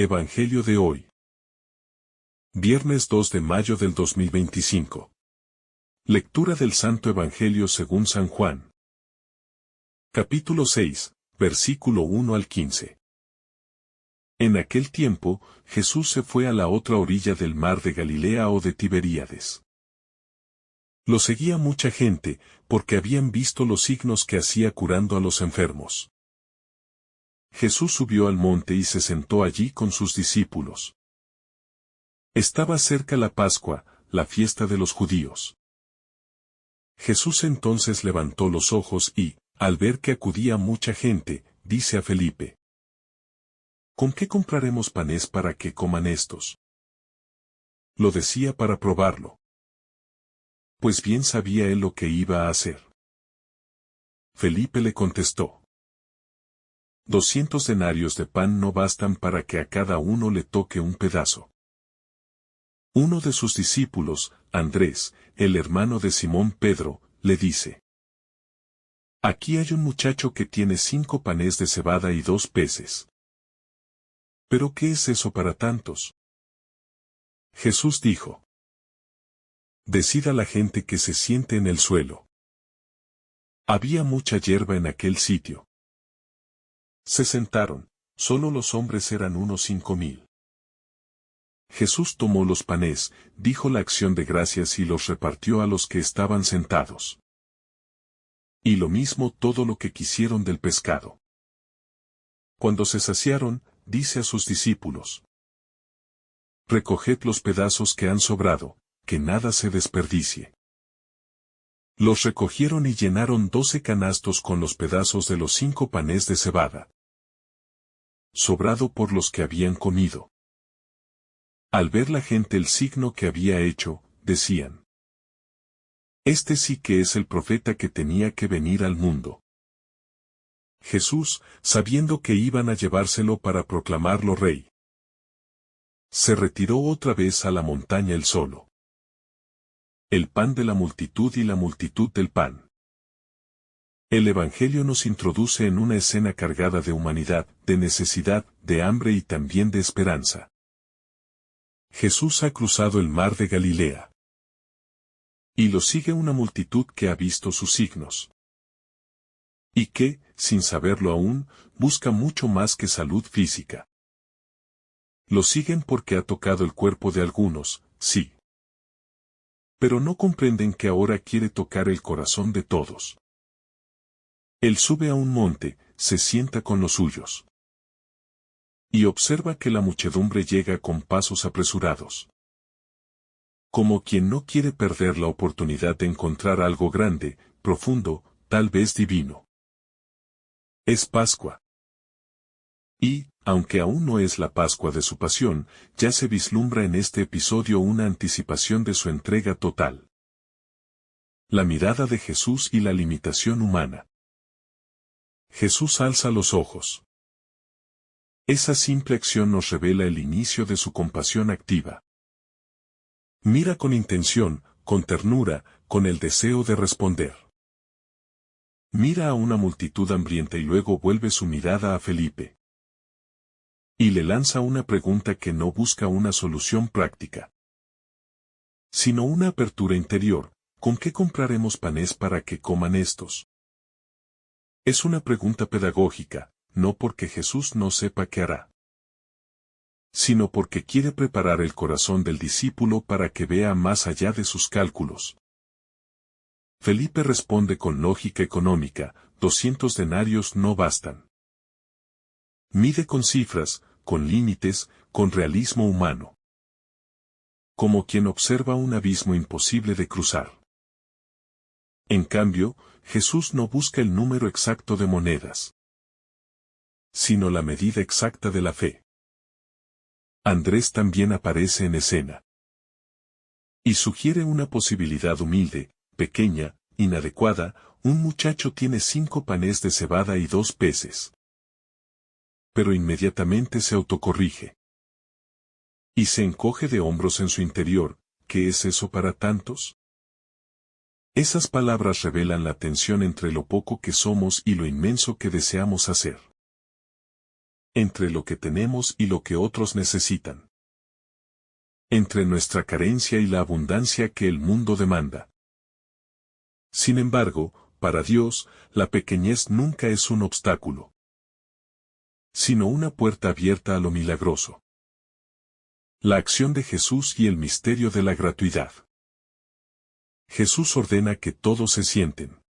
Evangelio de hoy. Viernes 2 de mayo del 2025. Lectura del Santo Evangelio según San Juan. Capítulo 6, versículo 1 al 15. En aquel tiempo, Jesús se fue a la otra orilla del mar de Galilea o de Tiberíades. Lo seguía mucha gente, porque habían visto los signos que hacía curando a los enfermos. Jesús subió al monte y se sentó allí con sus discípulos. Estaba cerca la Pascua, la fiesta de los judíos. Jesús entonces levantó los ojos y, al ver que acudía mucha gente, dice a Felipe: ¿Con qué compraremos panes para que coman estos? Lo decía para probarlo. Pues bien sabía él lo que iba a hacer. Felipe le contestó: 200 denarios de pan no bastan para que a cada uno le toque un pedazo. Uno de sus discípulos, Andrés, el hermano de Simón Pedro, le dice: Aquí hay un muchacho que tiene 5 panes de cebada y 2 peces. ¿Pero qué es eso para tantos? Jesús dijo: Decid a la gente que se siente en el suelo. Había mucha hierba en aquel sitio. Se sentaron, solo los hombres eran unos 5,000. Jesús tomó los panes, dijo la acción de gracias y los repartió a los que estaban sentados. Y lo mismo todo lo que quisieron del pescado. Cuando se saciaron, dice a sus discípulos: Recoged los pedazos que han sobrado, que nada se desperdicie. Los recogieron y llenaron 12 canastos con los pedazos de los 5 panes de cebada, sobrado por los que habían comido. Al ver la gente el signo que había hecho, decían: Este sí que es el profeta que tenía que venir al mundo. Jesús, sabiendo que iban a llevárselo para proclamarlo rey, se retiró otra vez a la montaña él solo. El pan de la multitud y la multitud del pan. El Evangelio nos introduce en una escena cargada de humanidad, de necesidad, de hambre y también de esperanza. Jesús ha cruzado el mar de Galilea. Y lo sigue una multitud que ha visto sus signos. Y que, sin saberlo aún, busca mucho más que salud física. Lo siguen porque ha tocado el cuerpo de algunos, sí. Pero no comprenden que ahora quiere tocar el corazón de todos. Él sube a un monte, se sienta con los suyos. Y observa que la muchedumbre llega con pasos apresurados. Como quien no quiere perder la oportunidad de encontrar algo grande, profundo, tal vez divino. Es Pascua. Y, aunque aún no es la Pascua de su pasión, ya se vislumbra en este episodio una anticipación de su entrega total. La mirada de Jesús y la limitación humana. Jesús alza los ojos. Esa simple acción nos revela el inicio de su compasión activa. Mira con intención, con ternura, con el deseo de responder. Mira a una multitud hambrienta y luego vuelve su mirada a Felipe. Y le lanza una pregunta que no busca una solución práctica, sino una apertura interior: ¿con qué compraremos panes para que coman estos? Es una pregunta pedagógica, no porque Jesús no sepa qué hará, sino porque quiere preparar el corazón del discípulo para que vea más allá de sus cálculos. Felipe responde con lógica económica: 200 denarios no bastan. Mide con cifras, con límites, con realismo humano. Como quien observa un abismo imposible de cruzar. En cambio, Jesús no busca el número exacto de monedas, sino la medida exacta de la fe. Andrés también aparece en escena. Y sugiere una posibilidad humilde, pequeña, inadecuada: un muchacho tiene 5 panes de cebada y 2 peces. Pero inmediatamente se autocorrige. Y se encoge de hombros en su interior: ¿qué es eso para tantos? Esas palabras revelan la tensión entre lo poco que somos y lo inmenso que deseamos hacer. entre lo que tenemos y lo que otros necesitan, entre nuestra carencia y la abundancia que el mundo demanda. Sin embargo, para Dios, la pequeñez nunca es un obstáculo, sino una puerta abierta a lo milagroso. La acción de Jesús y el misterio de la gratuidad. Jesús ordena que todos se sienten.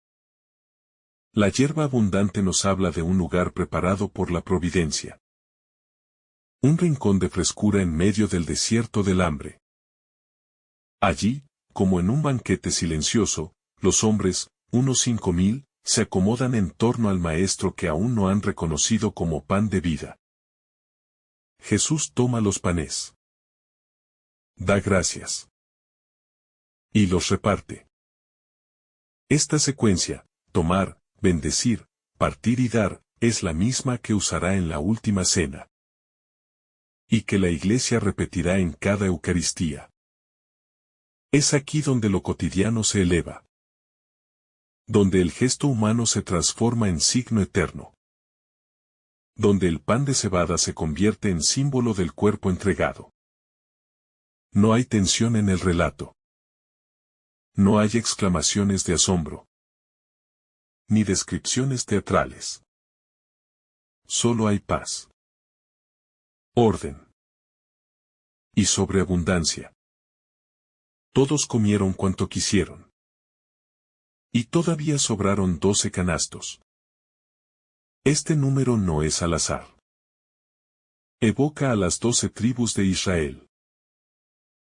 La hierba abundante nos habla de un lugar preparado por la providencia. Un rincón de frescura en medio del desierto del hambre. Allí, como en un banquete silencioso, los hombres, unos 5.000, se acomodan en torno al Maestro que aún no han reconocido como pan de vida. Jesús toma los panes. Da gracias. Y los reparte. Esta secuencia, tomar, bendecir, partir y dar, es la misma que usará en la última cena. Y que la Iglesia repetirá en cada Eucaristía. Es aquí donde lo cotidiano se eleva. Donde el gesto humano se transforma en signo eterno. Donde el pan de cebada se convierte en símbolo del cuerpo entregado. No hay tensión en el relato. No hay exclamaciones de asombro. Ni descripciones teatrales. Solo hay paz. Orden. Y sobreabundancia. Todos comieron cuanto quisieron. Y todavía sobraron 12 canastos. Este número no es al azar. Evoca a las 12 tribus de Israel.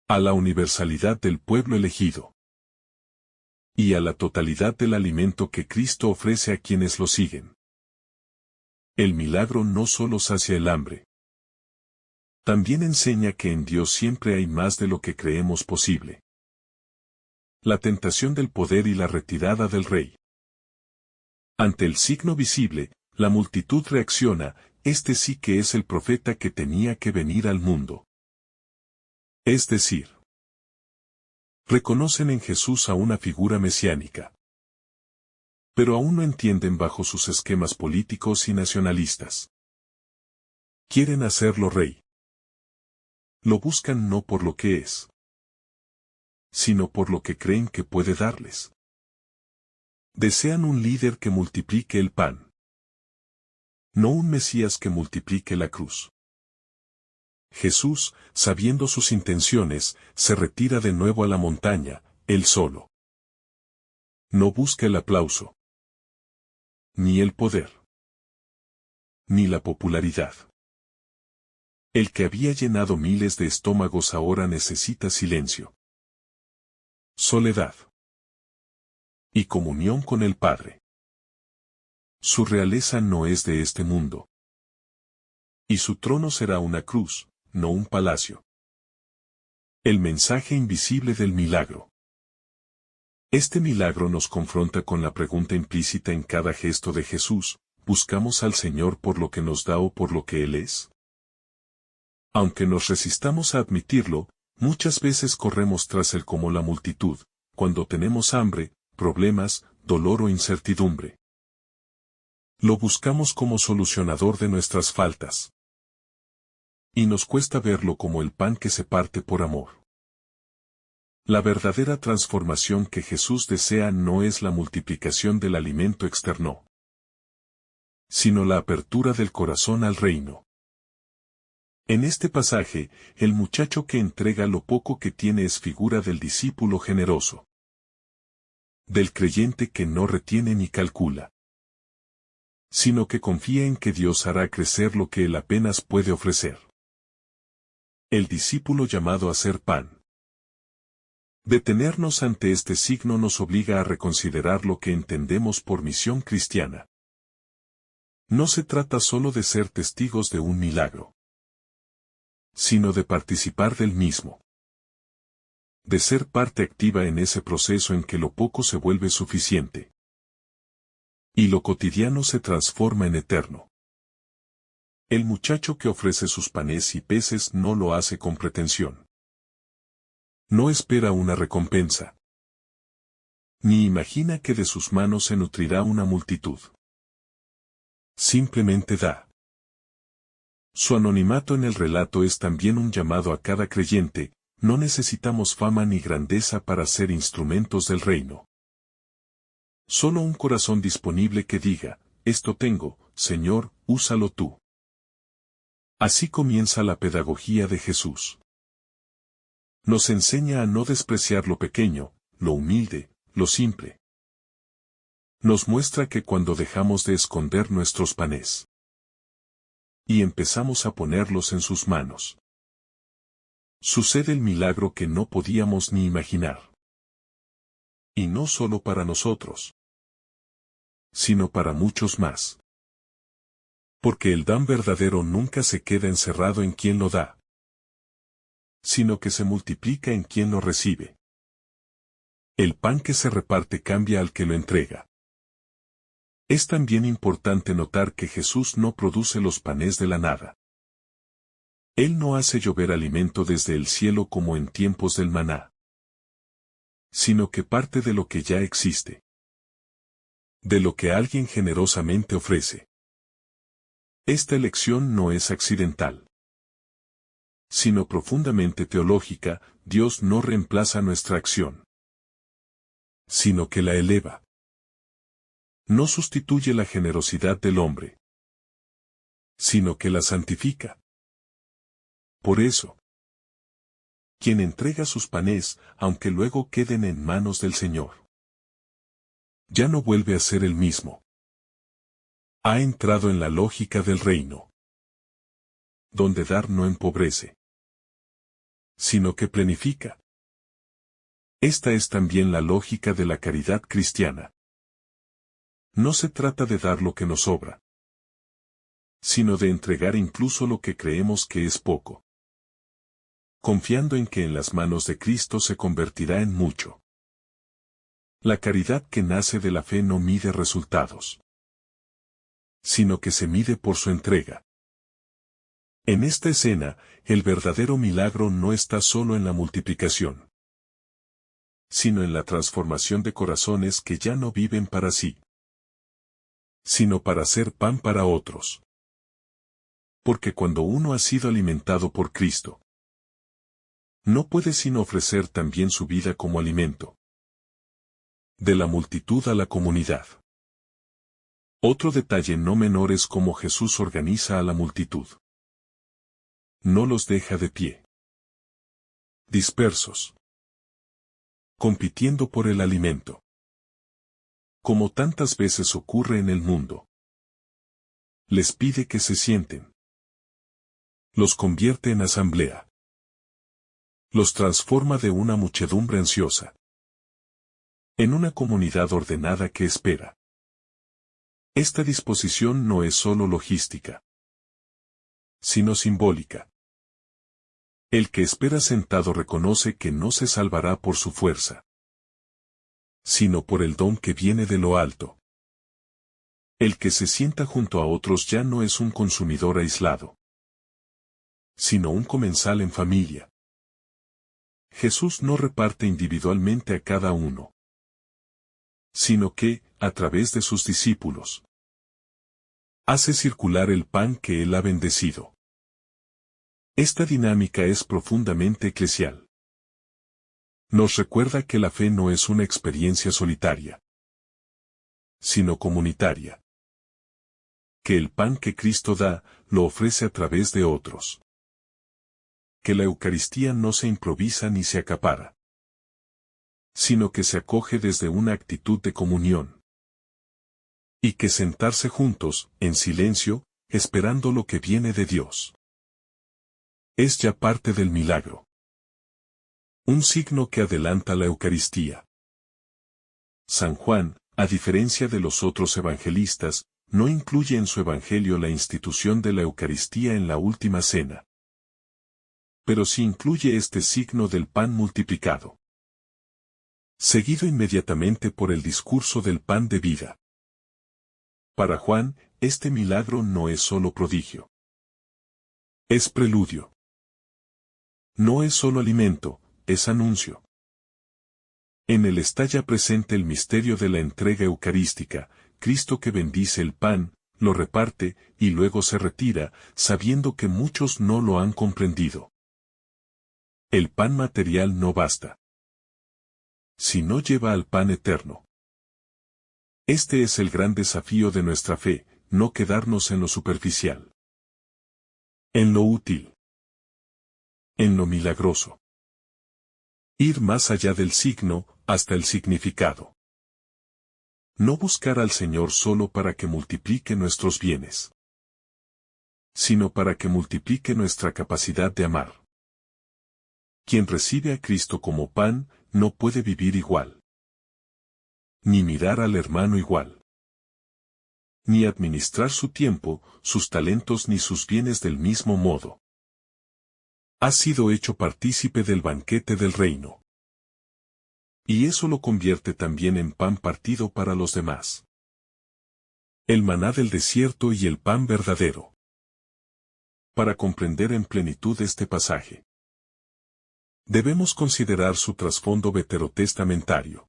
A la universalidad del pueblo elegido. Y a la totalidad del alimento que Cristo ofrece a quienes lo siguen. El milagro no solo sacia el hambre. También enseña que en Dios siempre hay más de lo que creemos posible. La tentación del poder y la retirada del rey. Ante el signo visible, la multitud reacciona, este sí que es el profeta que tenía que venir al mundo. Es decir, reconocen en Jesús a una figura mesiánica. Pero aún no entienden bajo sus esquemas políticos y nacionalistas. Quieren hacerlo rey. Lo buscan no por lo que es, sino por lo que creen que puede darles. Desean un líder que multiplique el pan. No un Mesías que multiplique la cruz. Jesús, sabiendo sus intenciones, se retira de nuevo a la montaña, él solo. No busca el aplauso, ni el poder, ni la popularidad. El que había llenado miles de estómagos ahora necesita silencio, soledad y comunión con el Padre. Su realeza no es de este mundo. Y su trono será una cruz, no un palacio. El mensaje invisible del milagro. Este milagro nos confronta con la pregunta implícita en cada gesto de Jesús, ¿buscamos al Señor por lo que nos da o por lo que Él es? Aunque nos resistamos a admitirlo, muchas veces corremos tras Él como la multitud, cuando tenemos hambre, problemas, dolor o incertidumbre. Lo buscamos como solucionador de nuestras faltas. Y nos cuesta verlo como el pan que se parte por amor. La verdadera transformación que Jesús desea no es la multiplicación del alimento externo, sino la apertura del corazón al reino. En este pasaje, el muchacho que entrega lo poco que tiene es figura del discípulo generoso, del creyente que no retiene ni calcula, sino que confía en que Dios hará crecer lo que él apenas puede ofrecer. El discípulo llamado a ser pan. Detenernos ante este signo nos obliga a reconsiderar lo que entendemos por misión cristiana. No se trata solo de ser testigos de un milagro, sino de participar del mismo. De ser parte activa en ese proceso en que lo poco se vuelve suficiente. Y lo cotidiano se transforma en eterno. El muchacho que ofrece sus panes y peces no lo hace con pretensión. No espera una recompensa. Ni imagina que de sus manos se nutrirá una multitud. Simplemente da. Su anonimato en el relato es también un llamado a cada creyente: no necesitamos fama ni grandeza para ser instrumentos del reino. Solo un corazón disponible que diga: esto tengo, Señor, úsalo tú. Así comienza la pedagogía de Jesús. Nos enseña a no despreciar lo pequeño, lo humilde, lo simple. Nos muestra que cuando dejamos de esconder nuestros panes y empezamos a ponerlos en sus manos, sucede el milagro que no podíamos ni imaginar. Y no solo para nosotros, sino para muchos más. Porque el dan verdadero nunca se queda encerrado en quien lo da, sino que se multiplica en quien lo recibe. El pan que se reparte cambia al que lo entrega. Es también importante notar que Jesús no produce los panes de la nada. Él no hace llover alimento desde el cielo como en tiempos del maná, sino que parte de lo que ya existe, de lo que alguien generosamente ofrece. Esta elección no es accidental, sino profundamente teológica. Dios no reemplaza nuestra acción, sino que la eleva. No sustituye la generosidad del hombre, sino que la santifica. Por eso, quien entrega sus panes, aunque luego queden en manos del Señor, ya no vuelve a ser el mismo. Ha entrado en la lógica del reino, donde dar no empobrece, sino que plenifica. Esta es también la lógica de la caridad cristiana. No se trata de dar lo que nos sobra, sino de entregar incluso lo que creemos que es poco, confiando en que en las manos de Cristo se convertirá en mucho. La caridad que nace de la fe no mide resultados, sino que se mide por su entrega. En esta escena, el verdadero milagro no está solo en la multiplicación, sino en la transformación de corazones que ya no viven para sí, sino para ser pan para otros. Porque cuando uno ha sido alimentado por Cristo, no puede sino ofrecer también su vida como alimento. De la multitud a la comunidad. Otro detalle no menor es cómo Jesús organiza a la multitud. No los deja de pie, dispersos, compitiendo por el alimento, como tantas veces ocurre en el mundo. Les pide que se sienten. Los convierte en asamblea. Los transforma de una muchedumbre ansiosa en una comunidad ordenada que espera. Esta disposición no es solo logística, sino simbólica. El que espera sentado reconoce que no se salvará por su fuerza, sino por el don que viene de lo alto. El que se sienta junto a otros ya no es un consumidor aislado, sino un comensal en familia. Jesús no reparte individualmente a cada uno, sino que, a través de sus discípulos, hace circular el pan que Él ha bendecido. Esta dinámica es profundamente eclesial. Nos recuerda que la fe no es una experiencia solitaria, sino comunitaria. Que el pan que Cristo da, lo ofrece a través de otros. Que la Eucaristía no se improvisa ni se acapara, sino que se acoge desde una actitud de comunión. Y que sentarse juntos, en silencio, esperando lo que viene de Dios, es ya parte del milagro. Un signo que adelanta la Eucaristía. San Juan, a diferencia de los otros evangelistas, no incluye en su evangelio la institución de la Eucaristía en la última cena. Pero sí incluye este signo del pan multiplicado, seguido inmediatamente por el discurso del pan de vida. Para Juan, este milagro no es solo prodigio. Es preludio. No es solo alimento, es anuncio. En él está ya presente el misterio de la entrega eucarística, Cristo que bendice el pan, lo reparte, y luego se retira, sabiendo que muchos no lo han comprendido. El pan material no basta, si no lleva al pan eterno. Este es el gran desafío de nuestra fe, no quedarnos en lo superficial, en lo útil, en lo milagroso. Ir más allá del signo, hasta el significado. No buscar al Señor solo para que multiplique nuestros bienes, sino para que multiplique nuestra capacidad de amar. Quien recibe a Cristo como pan, no puede vivir igual, ni mirar al hermano igual, ni administrar su tiempo, sus talentos ni sus bienes del mismo modo. Ha sido hecho partícipe del banquete del reino. Y eso lo convierte también en pan partido para los demás. El maná del desierto y el pan verdadero. Para comprender en plenitud este pasaje, debemos considerar su trasfondo veterotestamentario.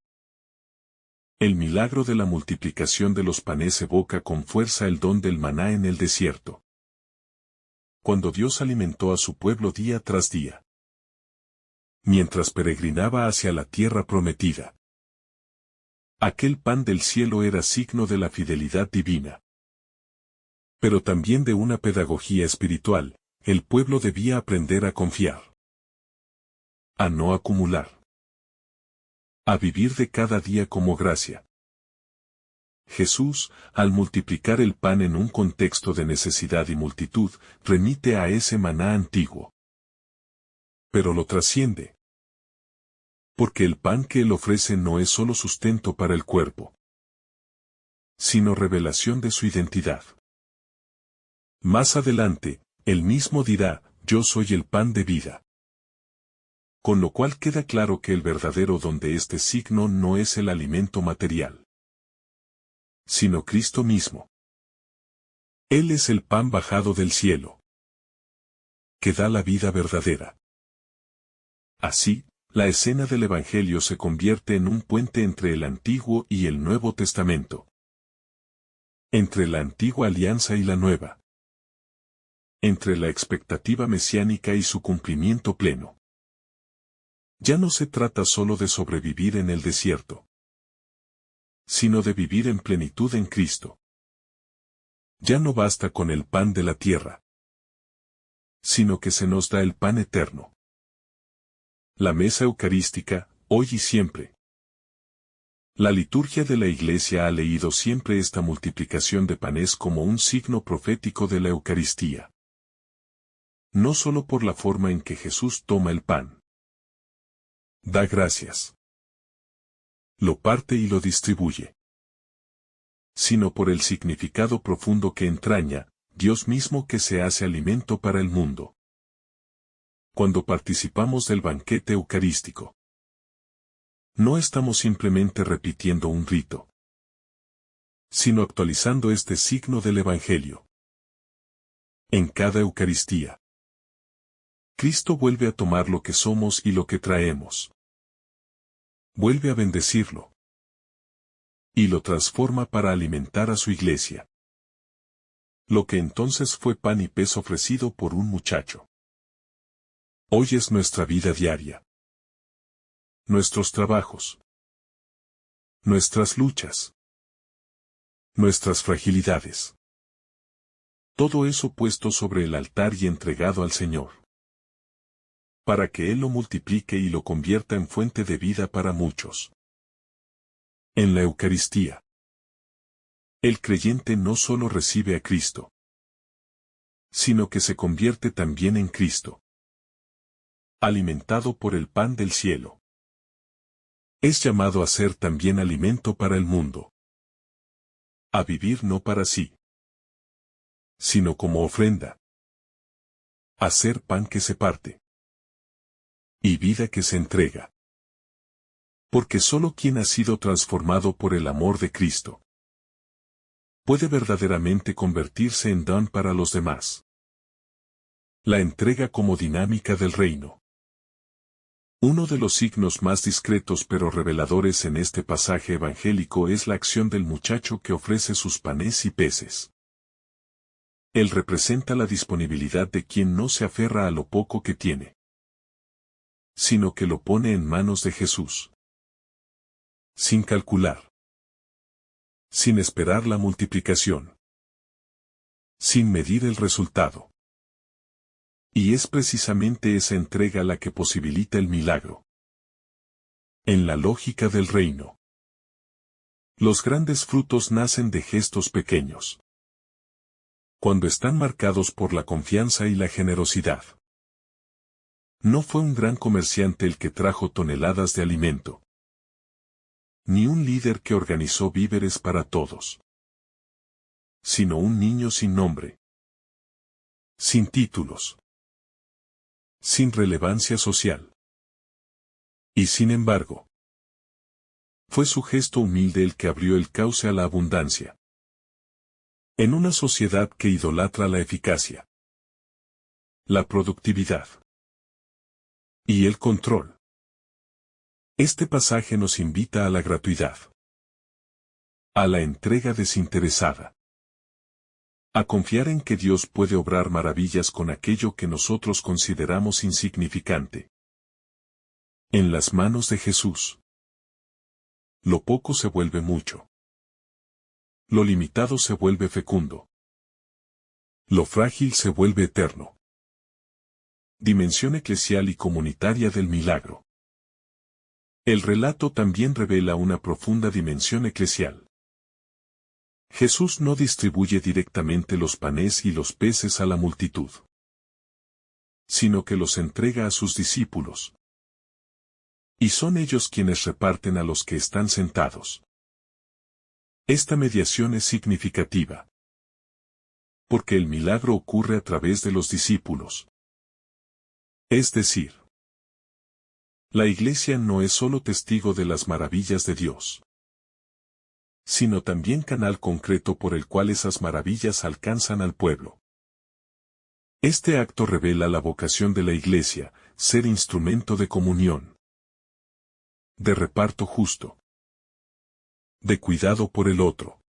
El milagro de la multiplicación de los panes evoca con fuerza el don del maná en el desierto, cuando Dios alimentó a su pueblo día tras día, mientras peregrinaba hacia la tierra prometida. Aquel pan del cielo era signo de la fidelidad divina, pero también de una pedagogía espiritual. El pueblo debía aprender a confiar, a no acumular, a vivir de cada día como gracia. Jesús, al multiplicar el pan en un contexto de necesidad y multitud, remite a ese maná antiguo. Pero lo trasciende, porque el pan que Él ofrece no es solo sustento para el cuerpo, sino revelación de su identidad. Más adelante, Él mismo dirá, yo soy el pan de vida. Con lo cual queda claro que el verdadero don de este signo no es el alimento material, sino Cristo mismo. Él es el pan bajado del cielo, que da la vida verdadera. Así, la escena del Evangelio se convierte en un puente entre el Antiguo y el Nuevo Testamento, entre la antigua alianza y la nueva, entre la expectativa mesiánica y su cumplimiento pleno. Ya no se trata solo de sobrevivir en el desierto, sino de vivir en plenitud en Cristo. Ya no basta con el pan de la tierra, sino que se nos da el pan eterno. La mesa eucarística, hoy y siempre. La liturgia de la Iglesia ha leído siempre esta multiplicación de panes como un signo profético de la Eucaristía. No solo por la forma en que Jesús toma el pan, da gracias, lo parte y lo distribuye, sino por el significado profundo que entraña, Dios mismo que se hace alimento para el mundo. Cuando participamos del banquete eucarístico, no estamos simplemente repitiendo un rito, sino actualizando este signo del Evangelio. En cada Eucaristía, Cristo vuelve a tomar lo que somos y lo que traemos. Vuelve a bendecirlo. Y lo transforma para alimentar a su iglesia. Lo que entonces fue pan y pez ofrecido por un muchacho, hoy es nuestra vida diaria. Nuestros trabajos, nuestras luchas, nuestras fragilidades. Todo eso puesto sobre el altar y entregado al Señor, para que Él lo multiplique y lo convierta en fuente de vida para muchos. En la Eucaristía, el creyente no solo recibe a Cristo, sino que se convierte también en Cristo, alimentado por el pan del cielo. Es llamado a ser también alimento para el mundo, a vivir no para sí, sino como ofrenda, a ser pan que se parte, y vida que se entrega. Porque solo quien ha sido transformado por el amor de Cristo puede verdaderamente convertirse en don para los demás. La entrega como dinámica del reino. Uno de los signos más discretos pero reveladores en este pasaje evangélico es la acción del muchacho que ofrece sus panes y peces. Él representa la disponibilidad de quien no se aferra a lo poco que tiene, sino que lo pone en manos de Jesús. Sin calcular. Sin esperar la multiplicación. Sin medir el resultado. Y es precisamente esa entrega la que posibilita el milagro. En la lógica del reino, los grandes frutos nacen de gestos pequeños, cuando están marcados por la confianza y la generosidad. No fue un gran comerciante el que trajo toneladas de alimento, ni un líder que organizó víveres para todos, sino un niño sin nombre, sin títulos, sin relevancia social. Y sin embargo, fue su gesto humilde el que abrió el cauce a la abundancia. En una sociedad que idolatra la eficacia, la productividad y el control, este pasaje nos invita a la gratuidad, a la entrega desinteresada, a confiar en que Dios puede obrar maravillas con aquello que nosotros consideramos insignificante. En las manos de Jesús, lo poco se vuelve mucho. Lo limitado se vuelve fecundo. Lo frágil se vuelve eterno. Dimensión eclesial y comunitaria del milagro. El relato también revela una profunda dimensión eclesial. Jesús no distribuye directamente los panes y los peces a la multitud, sino que los entrega a sus discípulos. Y son ellos quienes reparten a los que están sentados. Esta mediación es significativa, porque el milagro ocurre a través de los discípulos. Es decir, la Iglesia no es solo testigo de las maravillas de Dios, sino también canal concreto por el cual esas maravillas alcanzan al pueblo. Este acto revela la vocación de la Iglesia, ser instrumento de comunión, de reparto justo, de cuidado por el otro.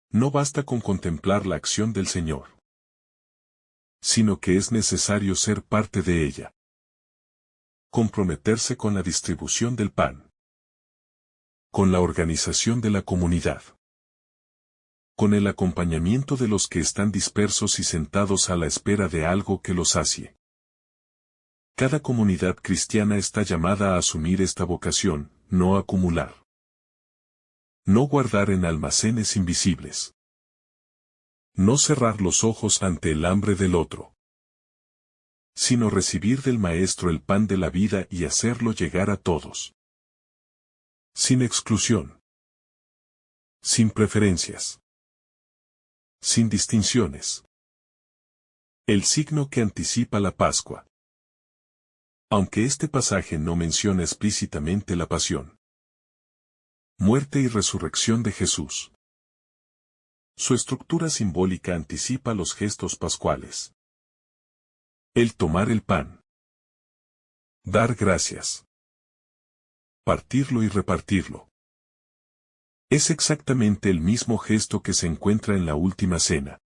No basta con contemplar la acción del Señor, sino que es necesario ser parte de ella. Comprometerse con la distribución del pan, con la organización de la comunidad, con el acompañamiento de los que están dispersos y sentados a la espera de algo que los sacie. Cada comunidad cristiana está llamada a asumir esta vocación, no acumular. No guardar en almacenes invisibles. No cerrar los ojos ante el hambre del otro, sino recibir del Maestro el pan de la vida y hacerlo llegar a todos. Sin exclusión. Sin preferencias. Sin distinciones. El signo que anticipa la Pascua. Aunque este pasaje no menciona explícitamente la pasión, muerte y resurrección de Jesús, su estructura simbólica anticipa los gestos pascuales. El tomar el pan. Dar gracias. Partirlo y repartirlo. Es exactamente el mismo gesto que se encuentra en la última cena,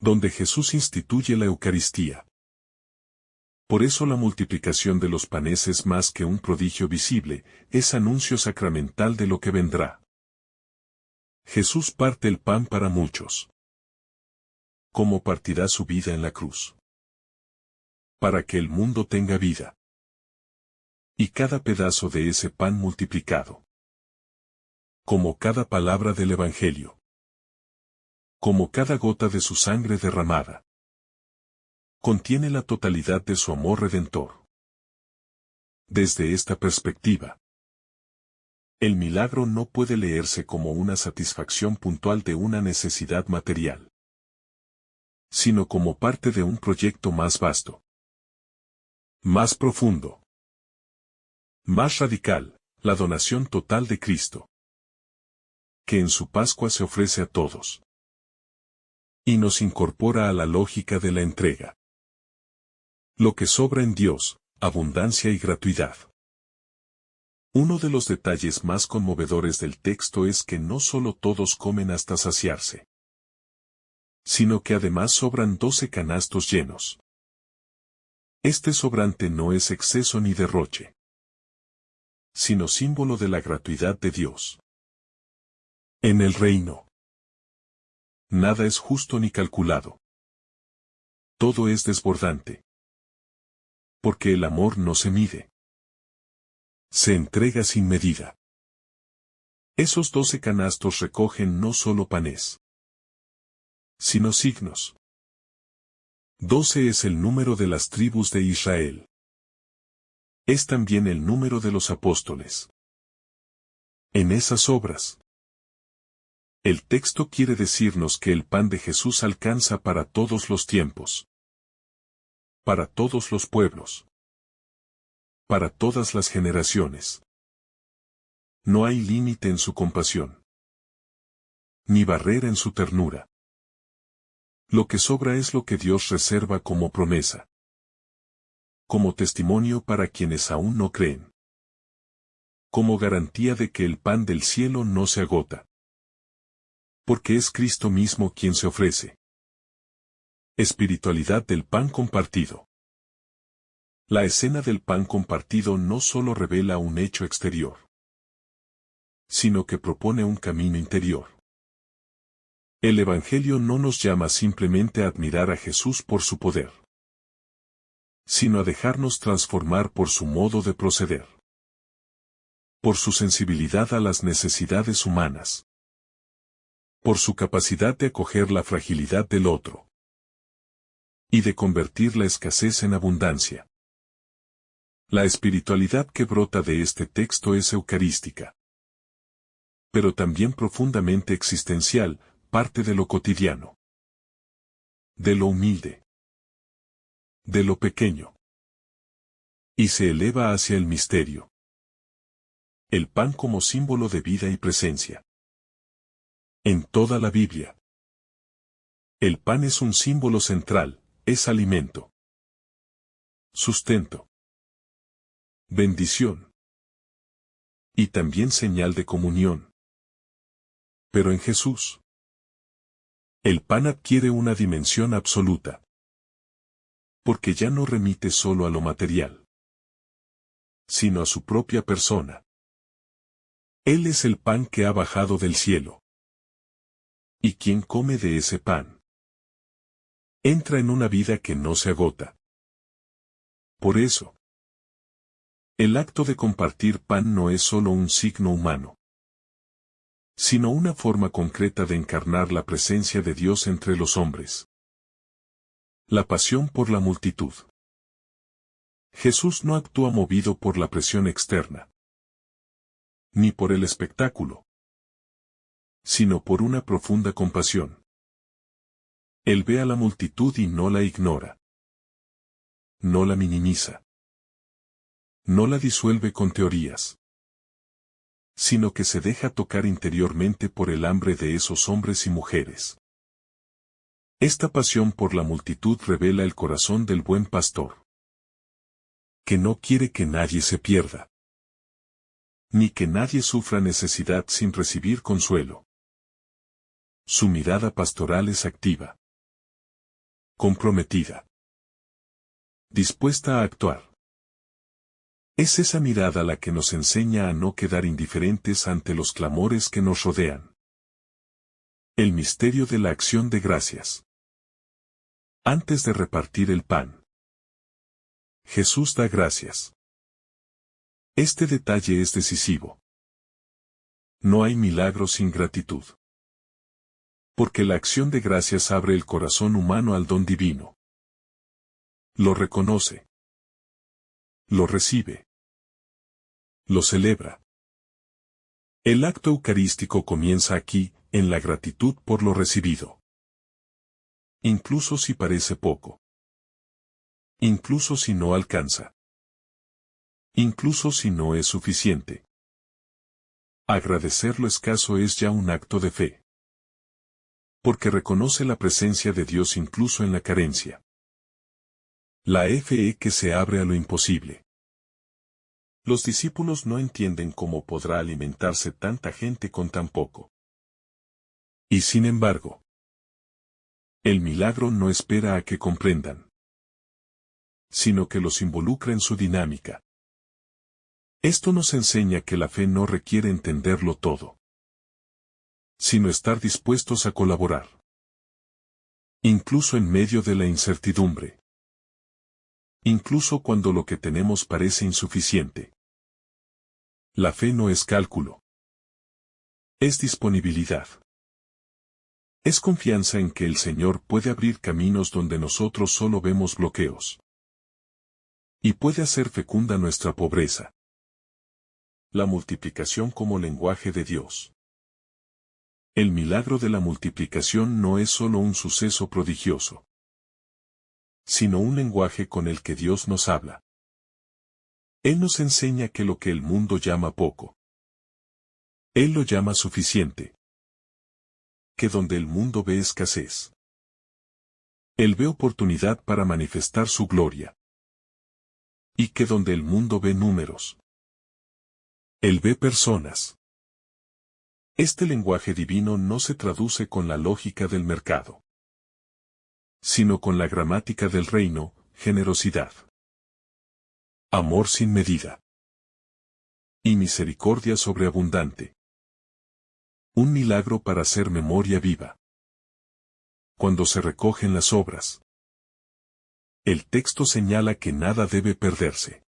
donde Jesús instituye la Eucaristía. Por eso la multiplicación de los panes es más que un prodigio visible, es anuncio sacramental de lo que vendrá. Jesús parte el pan para muchos. ¿Cómo partirá su vida en la cruz? Para que el mundo tenga vida. Y cada pedazo de ese pan multiplicado, como cada palabra del Evangelio, como cada gota de su sangre derramada, contiene la totalidad de su amor redentor. Desde esta perspectiva, el milagro no puede leerse como una satisfacción puntual de una necesidad material, sino como parte de un proyecto más vasto, más profundo, más radical, la donación total de Cristo, que en su Pascua se ofrece a todos, y nos incorpora a la lógica de la entrega. Lo que sobra en Dios, abundancia y gratuidad. Uno de los detalles más conmovedores del texto es que no solo todos comen hasta saciarse, sino que además sobran 12 canastos llenos. Este sobrante no es exceso ni derroche, sino símbolo de la gratuidad de Dios. En el reino, nada es justo ni calculado. Todo es desbordante. Porque el amor no se mide. Se entrega sin medida. Esos 12 canastos recogen no solo panes, sino signos. 12 es el número de las tribus de Israel. Es también el número de los apóstoles. En esas obras, el texto quiere decirnos que el pan de Jesús alcanza para todos los tiempos, para todos los pueblos, para todas las generaciones. No hay límite en su compasión, ni barrera en su ternura. Lo que sobra es lo que Dios reserva como promesa, como testimonio para quienes aún no creen, como garantía de que el pan del cielo no se agota. Porque es Cristo mismo quien se ofrece. Espiritualidad del pan compartido. La escena del pan compartido no solo revela un hecho exterior, sino que propone un camino interior. El Evangelio no nos llama simplemente a admirar a Jesús por su poder, sino a dejarnos transformar por su modo de proceder, por su sensibilidad a las necesidades humanas, por su capacidad de acoger la fragilidad del otro, y de convertir la escasez en abundancia. La espiritualidad que brota de este texto es eucarística, pero también profundamente existencial, parte de lo cotidiano, de lo humilde, de lo pequeño, y se eleva hacia el misterio. El pan como símbolo de vida y presencia. En toda la Biblia, el pan es un símbolo central, es alimento, sustento, bendición, y también señal de comunión. Pero en Jesús, el pan adquiere una dimensión absoluta, porque ya no remite solo a lo material, sino a su propia persona. Él es el pan que ha bajado del cielo. Y quien come de ese pan, entra en una vida que no se agota. Por eso, el acto de compartir pan no es solo un signo humano, sino una forma concreta de encarnar la presencia de Dios entre los hombres. La pasión por la multitud. Jesús no actúa movido por la presión externa, ni por el espectáculo, sino por una profunda compasión. Él ve a la multitud y no la ignora, no la minimiza, no la disuelve con teorías, sino que se deja tocar interiormente por el hambre de esos hombres y mujeres. Esta pasión por la multitud revela el corazón del buen pastor, que no quiere que nadie se pierda, ni que nadie sufra necesidad sin recibir consuelo. Su mirada pastoral es activa, comprometida, dispuesta a actuar. Es esa mirada la que nos enseña a no quedar indiferentes ante los clamores que nos rodean. El misterio de la acción de gracias. Antes de repartir el pan, Jesús da gracias. Este detalle es decisivo. No hay milagro sin gratitud. Porque la acción de gracias abre el corazón humano al don divino. Lo reconoce. Lo recibe. Lo celebra. El acto eucarístico comienza aquí, en la gratitud por lo recibido. Incluso si parece poco. Incluso si no alcanza. Incluso si no es suficiente. Agradecer lo escaso es ya un acto de fe. Porque reconoce la presencia de Dios incluso en la carencia. La fe que se abre a lo imposible. Los discípulos no entienden cómo podrá alimentarse tanta gente con tan poco. Y sin embargo, El milagro no espera a que comprendan, sino que los involucra en su dinámica. Esto nos enseña que la fe no requiere entenderlo todo, sino estar dispuestos a colaborar, incluso en medio de la incertidumbre, incluso cuando lo que tenemos parece insuficiente. La fe no es cálculo, es disponibilidad. Es confianza en que el Señor puede abrir caminos donde nosotros solo vemos bloqueos, y puede hacer fecunda nuestra pobreza. La multiplicación como lenguaje de Dios. El milagro de la multiplicación no es solo un suceso prodigioso, sino un lenguaje con el que Dios nos habla. Él nos enseña que lo que el mundo llama poco, Él lo llama suficiente. Que donde el mundo ve escasez, Él ve oportunidad para manifestar su gloria. Y que donde el mundo ve números, Él ve personas. Este lenguaje divino no se traduce con la lógica del mercado, sino con la gramática del reino: generosidad, amor sin medida y misericordia sobreabundante. Un milagro para hacer memoria viva. Cuando se recogen las obras, el texto señala que nada debe perderse.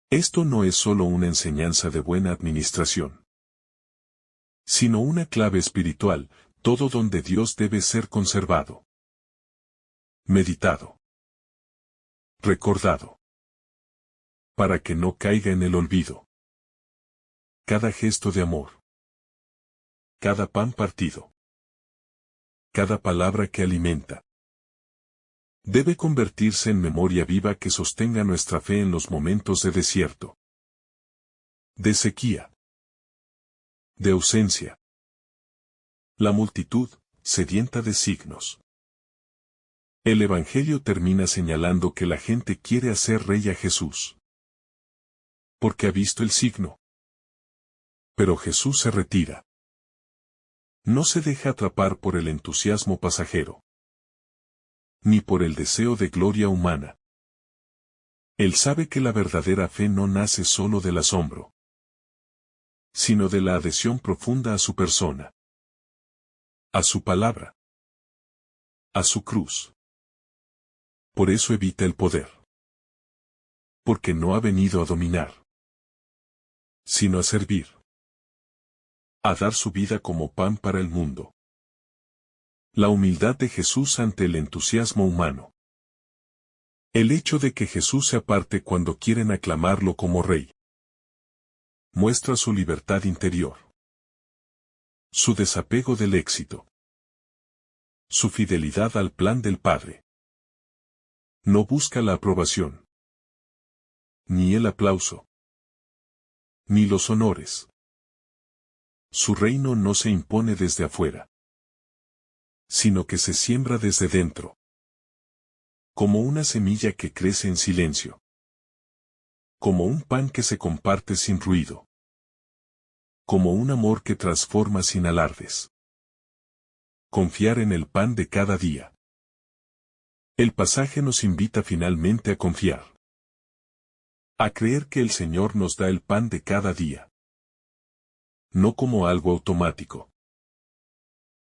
Esto no es solo una enseñanza de buena administración, sino una clave espiritual: todo donde Dios debe ser conservado, meditado, recordado, para que no caiga en el olvido. Cada gesto de amor, cada pan partido, cada palabra que alimenta, debe convertirse en memoria viva que sostenga nuestra fe en los momentos de desierto, de sequía, de ausencia. La multitud, sedienta de signos. El Evangelio termina señalando que la gente quiere hacer rey a Jesús, porque ha visto el signo. Pero Jesús se retira. No se deja atrapar por el entusiasmo pasajero, ni por el deseo de gloria humana. Él sabe que la verdadera fe no nace solo del asombro, sino de la adhesión profunda a su persona, a su palabra, a su cruz. Por eso evita el poder, porque no ha venido a dominar, sino a servir, a dar su vida como pan para el mundo. La humildad de Jesús ante el entusiasmo humano. El hecho de que Jesús se aparte cuando quieren aclamarlo como rey, muestra su libertad interior, su desapego del éxito, su fidelidad al plan del Padre. No busca la aprobación, ni el aplauso, ni los honores. Su reino no se impone desde afuera, sino que se siembra desde dentro, como una semilla que crece en silencio, como un pan que se comparte sin ruido, como un amor que transforma sin alardes. Confiar en el pan de cada día. El pasaje nos invita finalmente a confiar, a creer que el Señor nos da el pan de cada día, no como algo automático,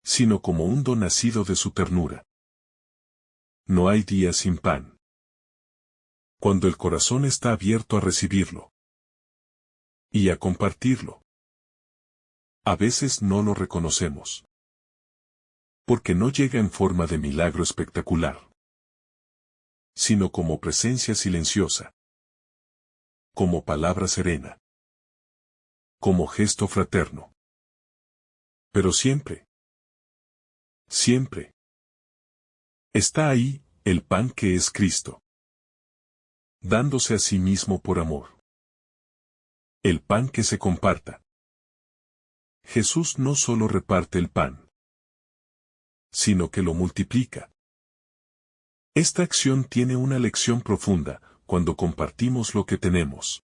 sino como un don nacido de su ternura. No hay día sin pan, cuando el corazón está abierto a recibirlo y a compartirlo. A veces no lo reconocemos, porque no llega en forma de milagro espectacular, sino como presencia silenciosa, como palabra serena, como gesto fraterno. Pero siempre, siempre, está ahí, el pan que es Cristo, dándose a sí mismo por amor. El pan que se comparta. Jesús no solo reparte el pan, sino que lo multiplica. Esta acción tiene una lección profunda: cuando compartimos lo que tenemos,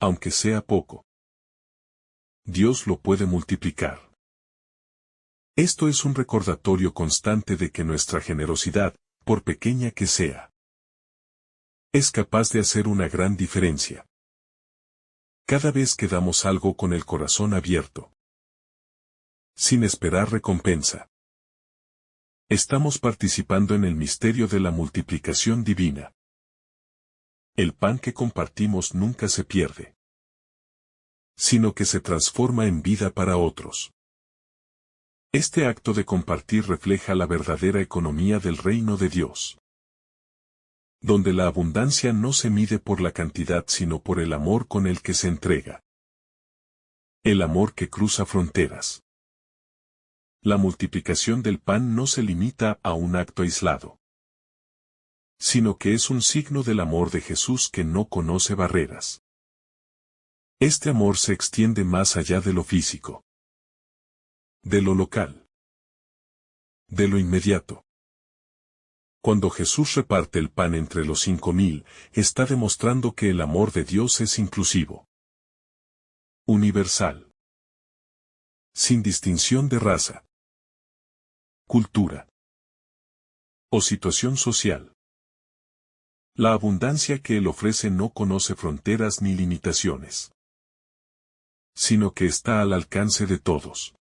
aunque sea poco, Dios lo puede multiplicar. Esto es un recordatorio constante de que nuestra generosidad, por pequeña que sea, es capaz de hacer una gran diferencia. Cada vez que damos algo con el corazón abierto, sin esperar recompensa, estamos participando en el misterio de la multiplicación divina. El pan que compartimos nunca se pierde, sino que se transforma en vida para otros. Este acto de compartir refleja la verdadera economía del reino de Dios, donde la abundancia no se mide por la cantidad sino por el amor con el que se entrega. El amor que cruza fronteras. La multiplicación del pan no se limita a un acto aislado, sino que es un signo del amor de Jesús que no conoce barreras. Este amor se extiende más allá de lo físico, de lo local, de lo inmediato. Cuando Jesús reparte el pan entre los 5,000, está demostrando que el amor de Dios es inclusivo, universal, sin distinción de raza, cultura o situación social. La abundancia que Él ofrece no conoce fronteras ni limitaciones, sino que está al alcance de todos.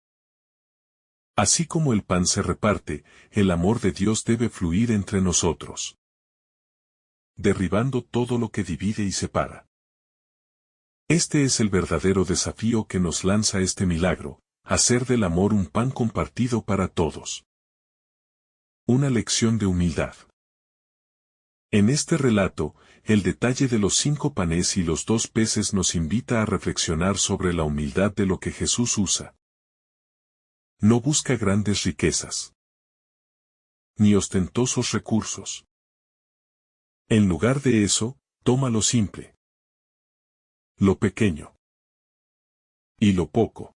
Así como el pan se reparte, el amor de Dios debe fluir entre nosotros, derribando todo lo que divide y separa. Este es el verdadero desafío que nos lanza este milagro, hacer del amor un pan compartido para todos. Una lección de humildad. En este relato, el detalle de los 5 panes y los 2 peces nos invita a reflexionar sobre la humildad de lo que Jesús usa. No busca grandes riquezas, ni ostentosos recursos. En lugar de eso, toma lo simple, lo pequeño, y lo poco,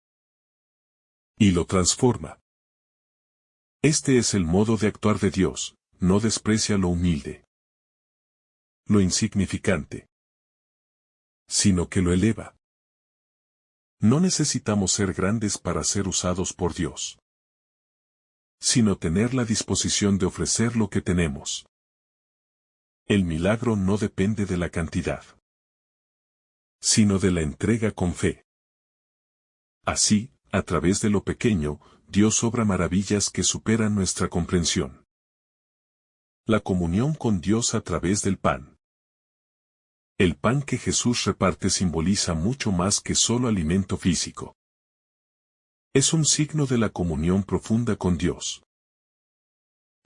y lo transforma. Este es el modo de actuar de Dios, no desprecia lo humilde, lo insignificante, sino que lo eleva. No necesitamos ser grandes para ser usados por Dios, sino tener la disposición de ofrecer lo que tenemos. El milagro no depende de la cantidad, sino de la entrega con fe. Así, a través de lo pequeño, Dios obra maravillas que superan nuestra comprensión. La comunión con Dios a través del pan. El pan que Jesús reparte simboliza mucho más que solo alimento físico. Es un signo de la comunión profunda con Dios.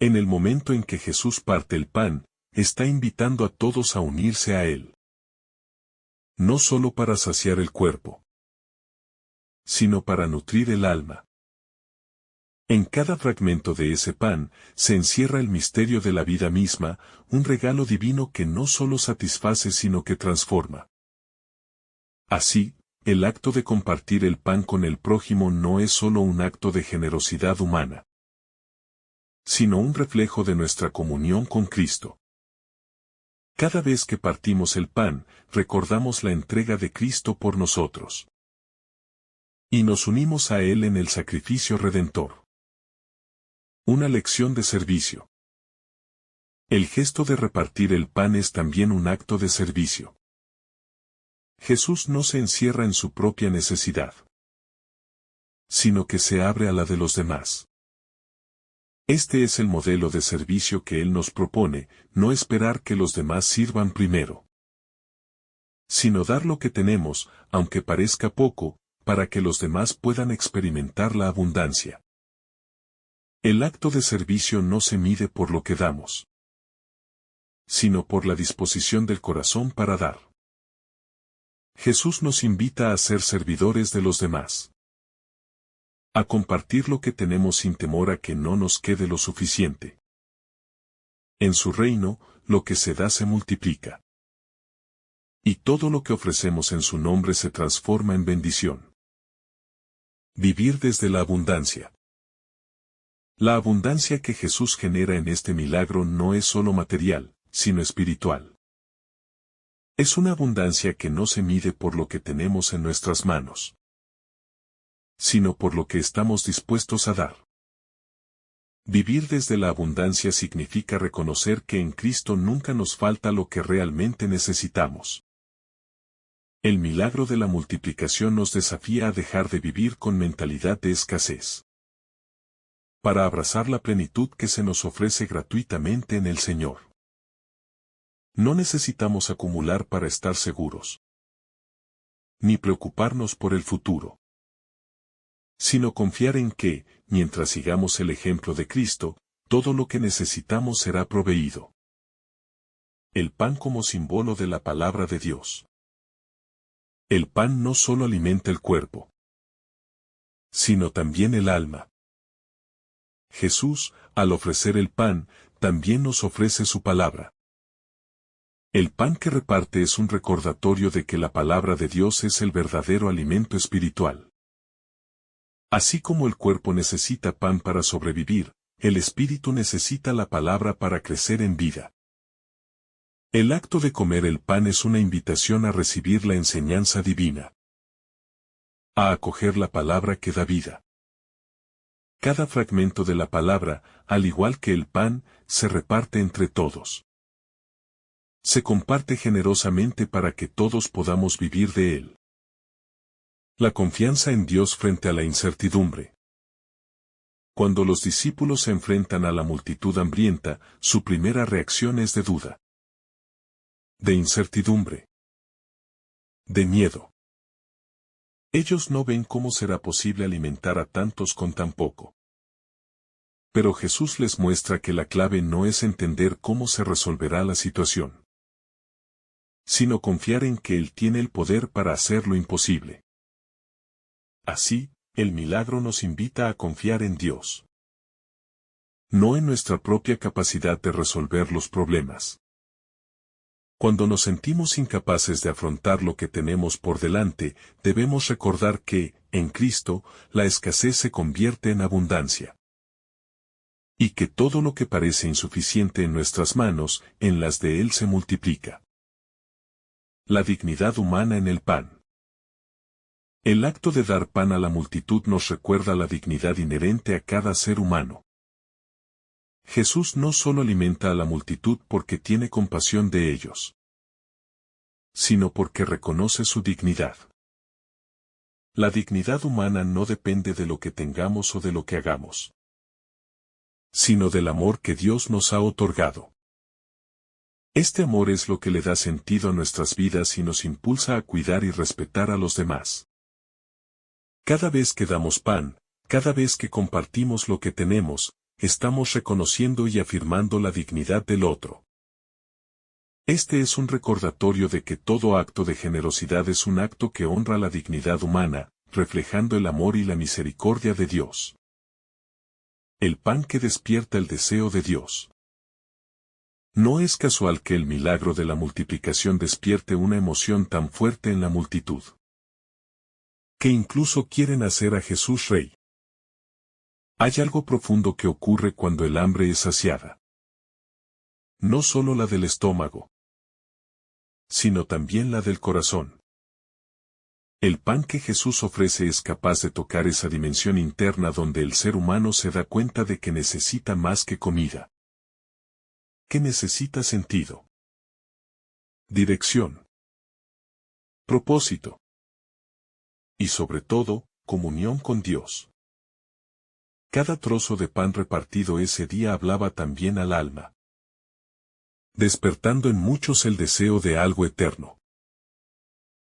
En el momento en que Jesús parte el pan, está invitando a todos a unirse a Él. No solo para saciar el cuerpo, sino para nutrir el alma. En cada fragmento de ese pan, se encierra el misterio de la vida misma, un regalo divino que no solo satisface sino que transforma. Así, el acto de compartir el pan con el prójimo no es solo un acto de generosidad humana, sino un reflejo de nuestra comunión con Cristo. Cada vez que partimos el pan, recordamos la entrega de Cristo por nosotros. Y nos unimos a Él en el sacrificio redentor. Una lección de servicio. El gesto de repartir el pan es también un acto de servicio. Jesús no se encierra en su propia necesidad, sino que se abre a la de los demás. Este es el modelo de servicio que Él nos propone, no esperar que los demás sirvan primero, sino dar lo que tenemos, aunque parezca poco, para que los demás puedan experimentar la abundancia. El acto de servicio no se mide por lo que damos, sino por la disposición del corazón para dar. Jesús nos invita a ser servidores de los demás, a compartir lo que tenemos sin temor a que no nos quede lo suficiente. En su reino, lo que se da se multiplica. Y todo lo que ofrecemos en su nombre se transforma en bendición. Vivir desde la abundancia. La abundancia que Jesús genera en este milagro no es solo material, sino espiritual. Es una abundancia que no se mide por lo que tenemos en nuestras manos, sino por lo que estamos dispuestos a dar. Vivir desde la abundancia significa reconocer que en Cristo nunca nos falta lo que realmente necesitamos. El milagro de la multiplicación nos desafía a dejar de vivir con mentalidad de escasez, para abrazar la plenitud que se nos ofrece gratuitamente en el Señor. No necesitamos acumular para estar seguros, ni preocuparnos por el futuro, sino confiar en que, mientras sigamos el ejemplo de Cristo, todo lo que necesitamos será proveído. El pan como símbolo de la palabra de Dios. El pan no solo alimenta el cuerpo, sino también el alma. Jesús, al ofrecer el pan, también nos ofrece su palabra. El pan que reparte es un recordatorio de que la palabra de Dios es el verdadero alimento espiritual. Así como el cuerpo necesita pan para sobrevivir, el espíritu necesita la palabra para crecer en vida. El acto de comer el pan es una invitación a recibir la enseñanza divina, a acoger la palabra que da vida. Cada fragmento de la palabra, al igual que el pan, se reparte entre todos. Se comparte generosamente para que todos podamos vivir de él. La confianza en Dios frente a la incertidumbre. Cuando los discípulos se enfrentan a la multitud hambrienta, su primera reacción es de duda, de incertidumbre, de miedo. Ellos no ven cómo será posible alimentar a tantos con tan poco. Pero Jesús les muestra que la clave no es entender cómo se resolverá la situación, sino confiar en que Él tiene el poder para hacer lo imposible. Así, el milagro nos invita a confiar en Dios, no en nuestra propia capacidad de resolver los problemas. Cuando nos sentimos incapaces de afrontar lo que tenemos por delante, debemos recordar que, en Cristo, la escasez se convierte en abundancia. Y que todo lo que parece insuficiente en nuestras manos, en las de Él se multiplica. La dignidad humana en el pan. El acto de dar pan a la multitud nos recuerda la dignidad inherente a cada ser humano. Jesús no solo alimenta a la multitud porque tiene compasión de ellos, sino porque reconoce su dignidad. La dignidad humana no depende de lo que tengamos o de lo que hagamos, sino del amor que Dios nos ha otorgado. Este amor es lo que le da sentido a nuestras vidas y nos impulsa a cuidar y respetar a los demás. Cada vez que damos pan, cada vez que compartimos lo que tenemos, estamos reconociendo y afirmando la dignidad del otro. Este es un recordatorio de que todo acto de generosidad es un acto que honra la dignidad humana, reflejando el amor y la misericordia de Dios. El pan que despierta el deseo de Dios. No es casual que el milagro de la multiplicación despierte una emoción tan fuerte en la multitud, que incluso quieren hacer a Jesús rey. Hay algo profundo que ocurre cuando el hambre es saciada. No solo la del estómago, sino también la del corazón. El pan que Jesús ofrece es capaz de tocar esa dimensión interna donde el ser humano se da cuenta de que necesita más que comida. Que necesita sentido, dirección, propósito y sobre todo, comunión con Dios. Cada trozo de pan repartido ese día hablaba también al alma, despertando en muchos el deseo de algo eterno,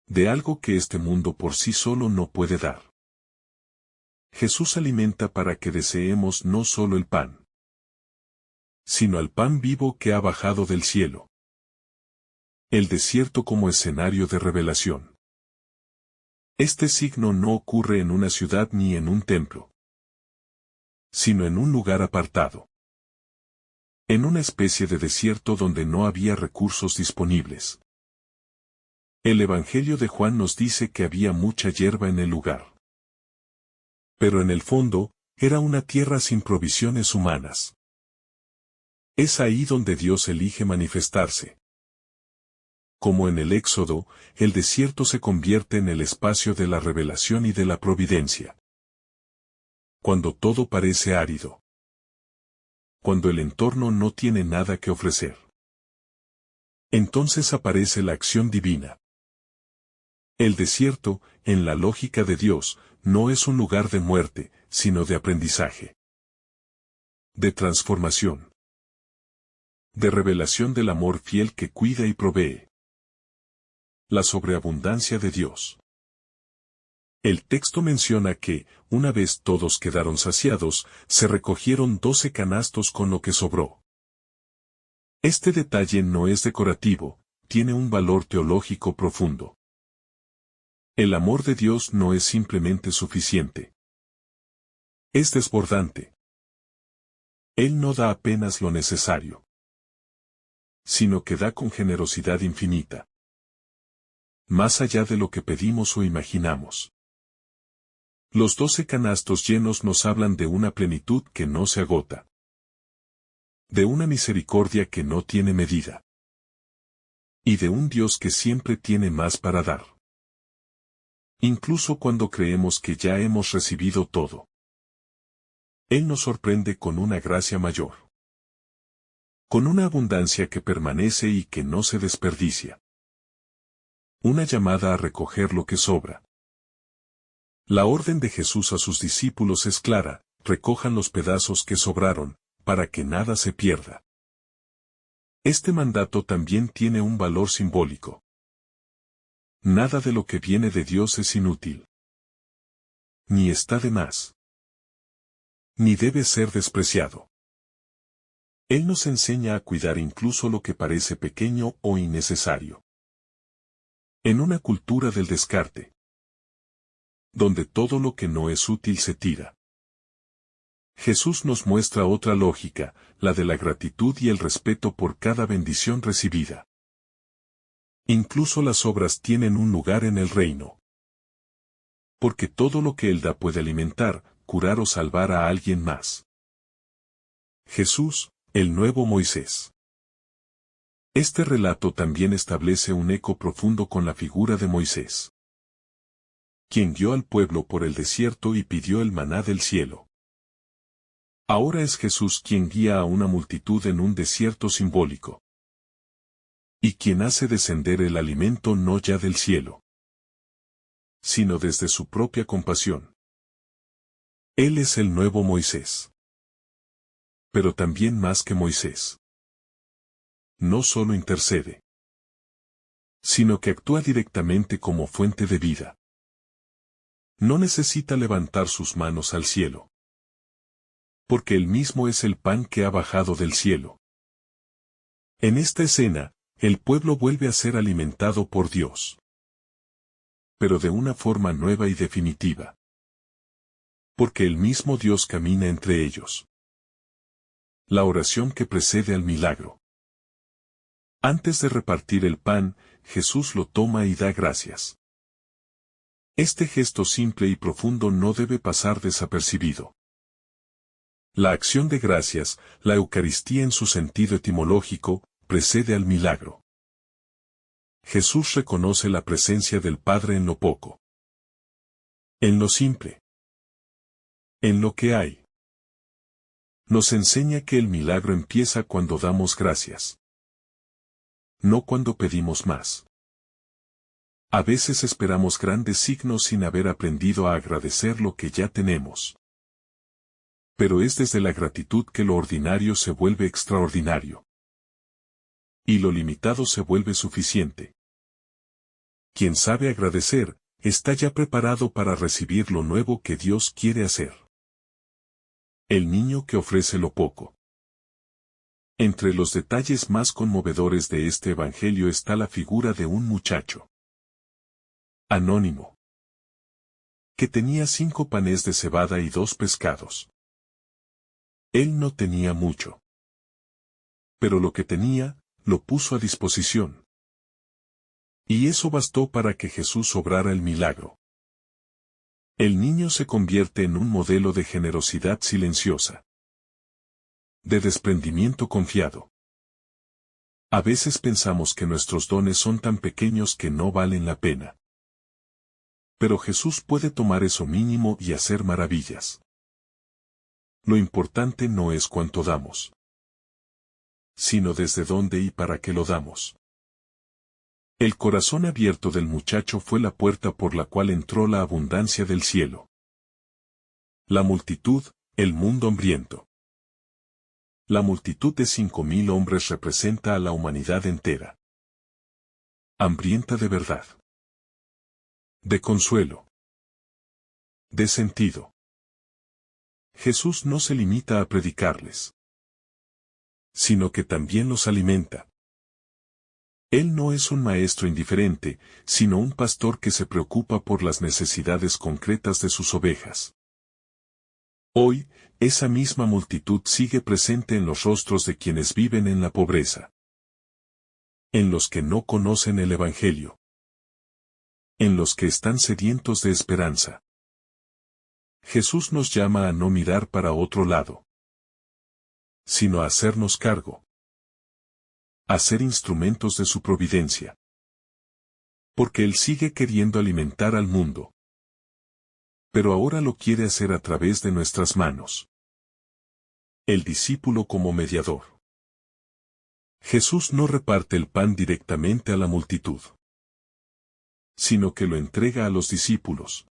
de algo que este mundo por sí solo no puede dar. Jesús alimenta para que deseemos no solo el pan, sino al pan vivo que ha bajado del cielo. El desierto como escenario de revelación. Este signo no ocurre en una ciudad ni en un templo, sino en un lugar apartado. En una especie de desierto donde no había recursos disponibles. El Evangelio de Juan nos dice que había mucha hierba en el lugar. Pero en el fondo, era una tierra sin provisiones humanas. Es ahí donde Dios elige manifestarse. Como en el Éxodo, el desierto se convierte en el espacio de la revelación y de la providencia. Cuando todo parece árido, cuando el entorno no tiene nada que ofrecer. Entonces aparece la acción divina. El desierto, en la lógica de Dios, no es un lugar de muerte, sino de aprendizaje, de transformación, de revelación del amor fiel que cuida y provee. La sobreabundancia de Dios. El texto menciona que, una vez todos quedaron saciados, se recogieron 12 canastos con lo que sobró. Este detalle no es decorativo, tiene un valor teológico profundo. El amor de Dios no es simplemente suficiente. Es desbordante. Él no da apenas lo necesario, sino que da con generosidad infinita, más allá de lo que pedimos o imaginamos. Los 12 canastos llenos nos hablan de una plenitud que no se agota, de una misericordia que no tiene medida, y de un Dios que siempre tiene más para dar, incluso cuando creemos que ya hemos recibido todo. Él nos sorprende con una gracia mayor, con una abundancia que permanece y que no se desperdicia. Una llamada a recoger lo que sobra. La orden de Jesús a sus discípulos es clara: recojan los pedazos que sobraron, para que nada se pierda. Este mandato también tiene un valor simbólico. Nada de lo que viene de Dios es inútil, ni está de más, ni debe ser despreciado. Él nos enseña a cuidar incluso lo que parece pequeño o innecesario. En una cultura del descarte, donde todo lo que no es útil se tira, Jesús nos muestra otra lógica, la de la gratitud y el respeto por cada bendición recibida. Incluso las obras tienen un lugar en el reino, porque todo lo que Él da puede alimentar, curar o salvar a alguien más. Jesús, el nuevo Moisés. Este relato también establece un eco profundo con la figura de Moisés, quien guió al pueblo por el desierto y pidió el maná del cielo. Ahora es Jesús quien guía a una multitud en un desierto simbólico, y quien hace descender el alimento no ya del cielo, sino desde su propia compasión. Él es el nuevo Moisés. Pero también más que Moisés. No solo intercede, sino que actúa directamente como fuente de vida. No necesita levantar sus manos al cielo, porque Él mismo es el pan que ha bajado del cielo. En esta escena, el pueblo vuelve a ser alimentado por Dios, pero de una forma nueva y definitiva, porque el mismo Dios camina entre ellos. La oración que precede al milagro. Antes de repartir el pan, Jesús lo toma y da gracias. Este gesto simple y profundo no debe pasar desapercibido. La acción de gracias, la Eucaristía en su sentido etimológico, precede al milagro. Jesús reconoce la presencia del Padre en lo poco, en lo simple, en lo que hay. Nos enseña que el milagro empieza cuando damos gracias, no cuando pedimos más. A veces esperamos grandes signos sin haber aprendido a agradecer lo que ya tenemos. Pero es desde la gratitud que lo ordinario se vuelve extraordinario, y lo limitado se vuelve suficiente. Quien sabe agradecer, está ya preparado para recibir lo nuevo que Dios quiere hacer. El niño que ofrece lo poco. Entre los detalles más conmovedores de este evangelio está la figura de un muchacho anónimo, que tenía 5 panes de cebada y 2 pescados. Él no tenía mucho, pero lo que tenía, lo puso a disposición. Y eso bastó para que Jesús obrara el milagro. El niño se convierte en un modelo de generosidad silenciosa, de desprendimiento confiado. A veces pensamos que nuestros dones son tan pequeños que no valen la pena. Pero Jesús puede tomar eso mínimo y hacer maravillas. Lo importante no es cuánto damos, sino desde dónde y para qué lo damos. El corazón abierto del muchacho fue la puerta por la cual entró la abundancia del cielo. La multitud, el mundo hambriento. La multitud de 5.000 hombres representa a la humanidad entera. Hambrienta de verdad. De consuelo. De sentido. Jesús no se limita a predicarles, sino que también los alimenta. Él no es un maestro indiferente, sino un pastor que se preocupa por las necesidades concretas de sus ovejas. Hoy, esa misma multitud sigue presente en los rostros de quienes viven en la pobreza, en los que no conocen el Evangelio, en los que están sedientos de esperanza. Jesús nos llama a no mirar para otro lado, sino a hacernos cargo, a ser instrumentos de su providencia. Porque Él sigue queriendo alimentar al mundo, pero ahora lo quiere hacer a través de nuestras manos. El discípulo como mediador. Jesús no reparte el pan directamente a la multitud, sino que lo entrega a los discípulos.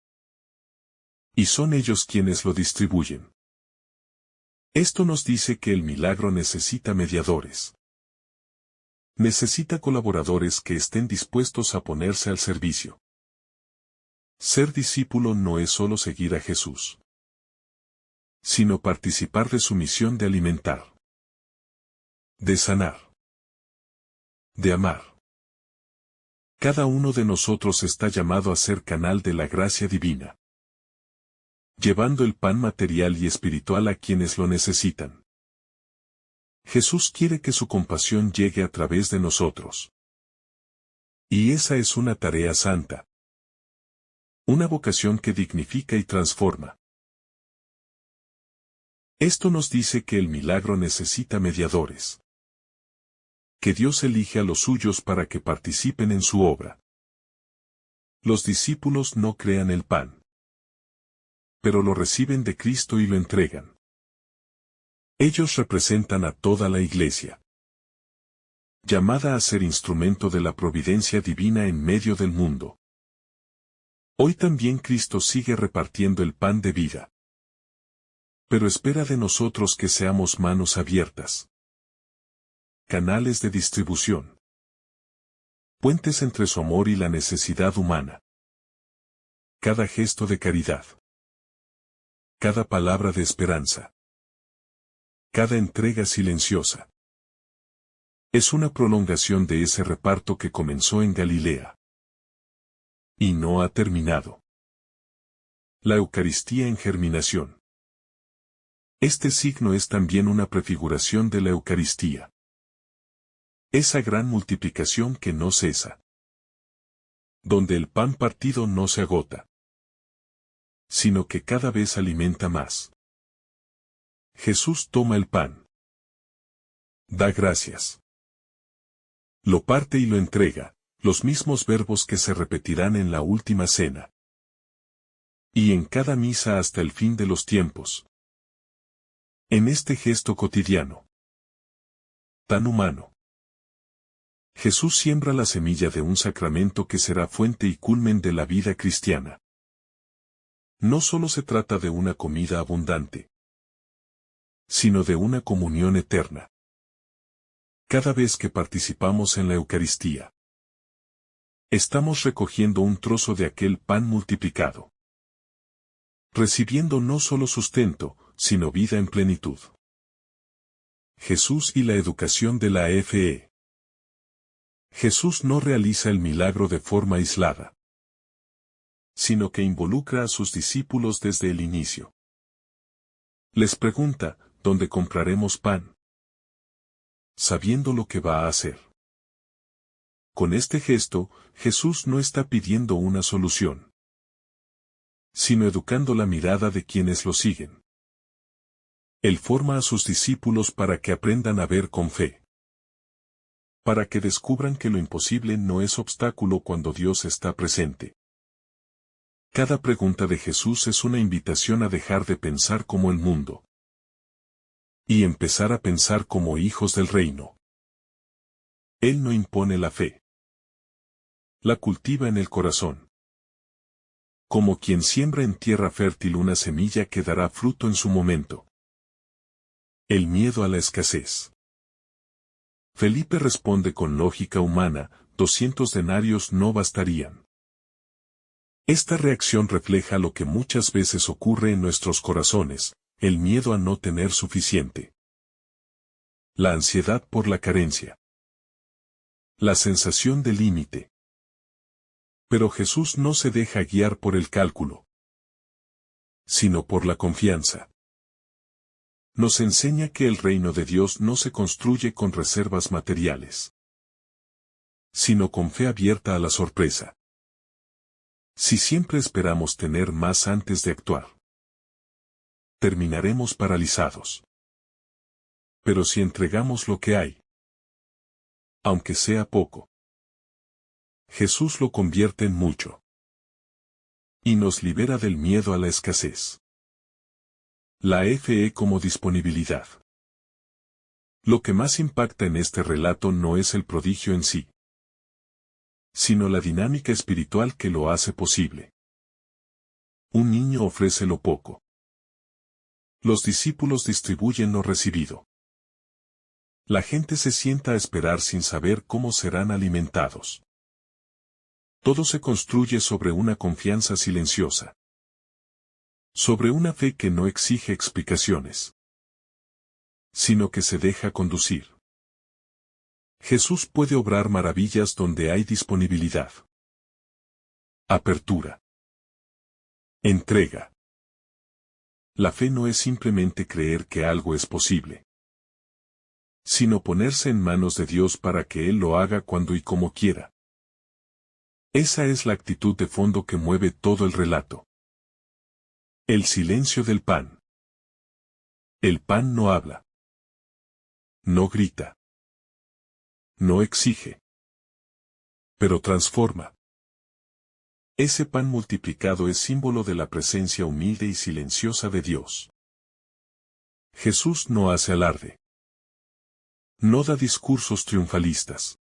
Y son ellos quienes lo distribuyen. Esto nos dice que el milagro necesita mediadores. Necesita colaboradores que estén dispuestos a ponerse al servicio. Ser discípulo no es solo seguir a Jesús, sino participar de su misión de alimentar, de sanar, de amar. Cada uno de nosotros está llamado a ser canal de la gracia divina, llevando el pan material y espiritual a quienes lo necesitan. Jesús quiere que su compasión llegue a través de nosotros. Y esa es una tarea santa. Una vocación que dignifica y transforma. Esto nos dice que el milagro necesita mediadores. Que Dios elige a los suyos para que participen en su obra. Los discípulos no crean el pan, pero lo reciben de Cristo y lo entregan. Ellos representan a toda la Iglesia, llamada a ser instrumento de la providencia divina en medio del mundo. Hoy también Cristo sigue repartiendo el pan de vida, pero espera de nosotros que seamos manos abiertas, canales de distribución, puentes entre su amor y la necesidad humana. Cada gesto de caridad, cada palabra de esperanza, cada entrega silenciosa, es una prolongación de ese reparto que comenzó en Galilea y no ha terminado. La Eucaristía en germinación. Este signo es también una prefiguración de la Eucaristía. Esa gran multiplicación que no cesa, donde el pan partido no se agota, sino que cada vez alimenta más. Jesús toma el pan, da gracias, lo parte y lo entrega, los mismos verbos que se repetirán en la última cena y en cada misa hasta el fin de los tiempos. En este gesto cotidiano, tan humano, Jesús siembra la semilla de un sacramento que será fuente y culmen de la vida cristiana. No solo se trata de una comida abundante, sino de una comunión eterna. Cada vez que participamos en la Eucaristía, estamos recogiendo un trozo de aquel pan multiplicado, recibiendo no solo sustento, sino vida en plenitud. Jesús y la educación de la fe. Jesús no realiza el milagro de forma aislada, sino que involucra a sus discípulos desde el inicio. Les pregunta, ¿dónde compraremos pan? Sabiendo lo que va a hacer. Con este gesto, Jesús no está pidiendo una solución, sino educando la mirada de quienes lo siguen. Él forma a sus discípulos para que aprendan a ver con fe, para que descubran que lo imposible no es obstáculo cuando Dios está presente. Cada pregunta de Jesús es una invitación a dejar de pensar como el mundo, y empezar a pensar como hijos del reino. Él no impone la fe. La cultiva en el corazón. Como quien siembra en tierra fértil una semilla que dará fruto en su momento. El miedo a la escasez. Felipe responde con lógica humana, 200 denarios no bastarían. Esta reacción refleja lo que muchas veces ocurre en nuestros corazones, el miedo a no tener suficiente. La ansiedad por la carencia. La sensación de límite. Pero Jesús no se deja guiar por el cálculo, sino por la confianza. Nos enseña que el reino de Dios no se construye con reservas materiales, sino con fe abierta a la sorpresa. Si siempre esperamos tener más antes de actuar, terminaremos paralizados. Pero si entregamos lo que hay, aunque sea poco, Jesús lo convierte en mucho. Y nos libera del miedo a la escasez. La fe como disponibilidad. Lo que más impacta en este relato no es el prodigio en sí, sino la dinámica espiritual que lo hace posible. Un niño ofrece lo poco. Los discípulos distribuyen lo recibido. La gente se sienta a esperar sin saber cómo serán alimentados. Todo se construye sobre una confianza silenciosa. Sobre una fe que no exige explicaciones, sino que se deja conducir. Jesús puede obrar maravillas donde hay disponibilidad. Apertura. Entrega. La fe no es simplemente creer que algo es posible, sino ponerse en manos de Dios para que Él lo haga cuando y como quiera. Esa es la actitud de fondo que mueve todo el relato. El silencio del pan. El pan no habla. No grita. No exige. Pero transforma. Ese pan multiplicado es símbolo de la presencia humilde y silenciosa de Dios. Jesús no hace alarde. No da discursos triunfalistas.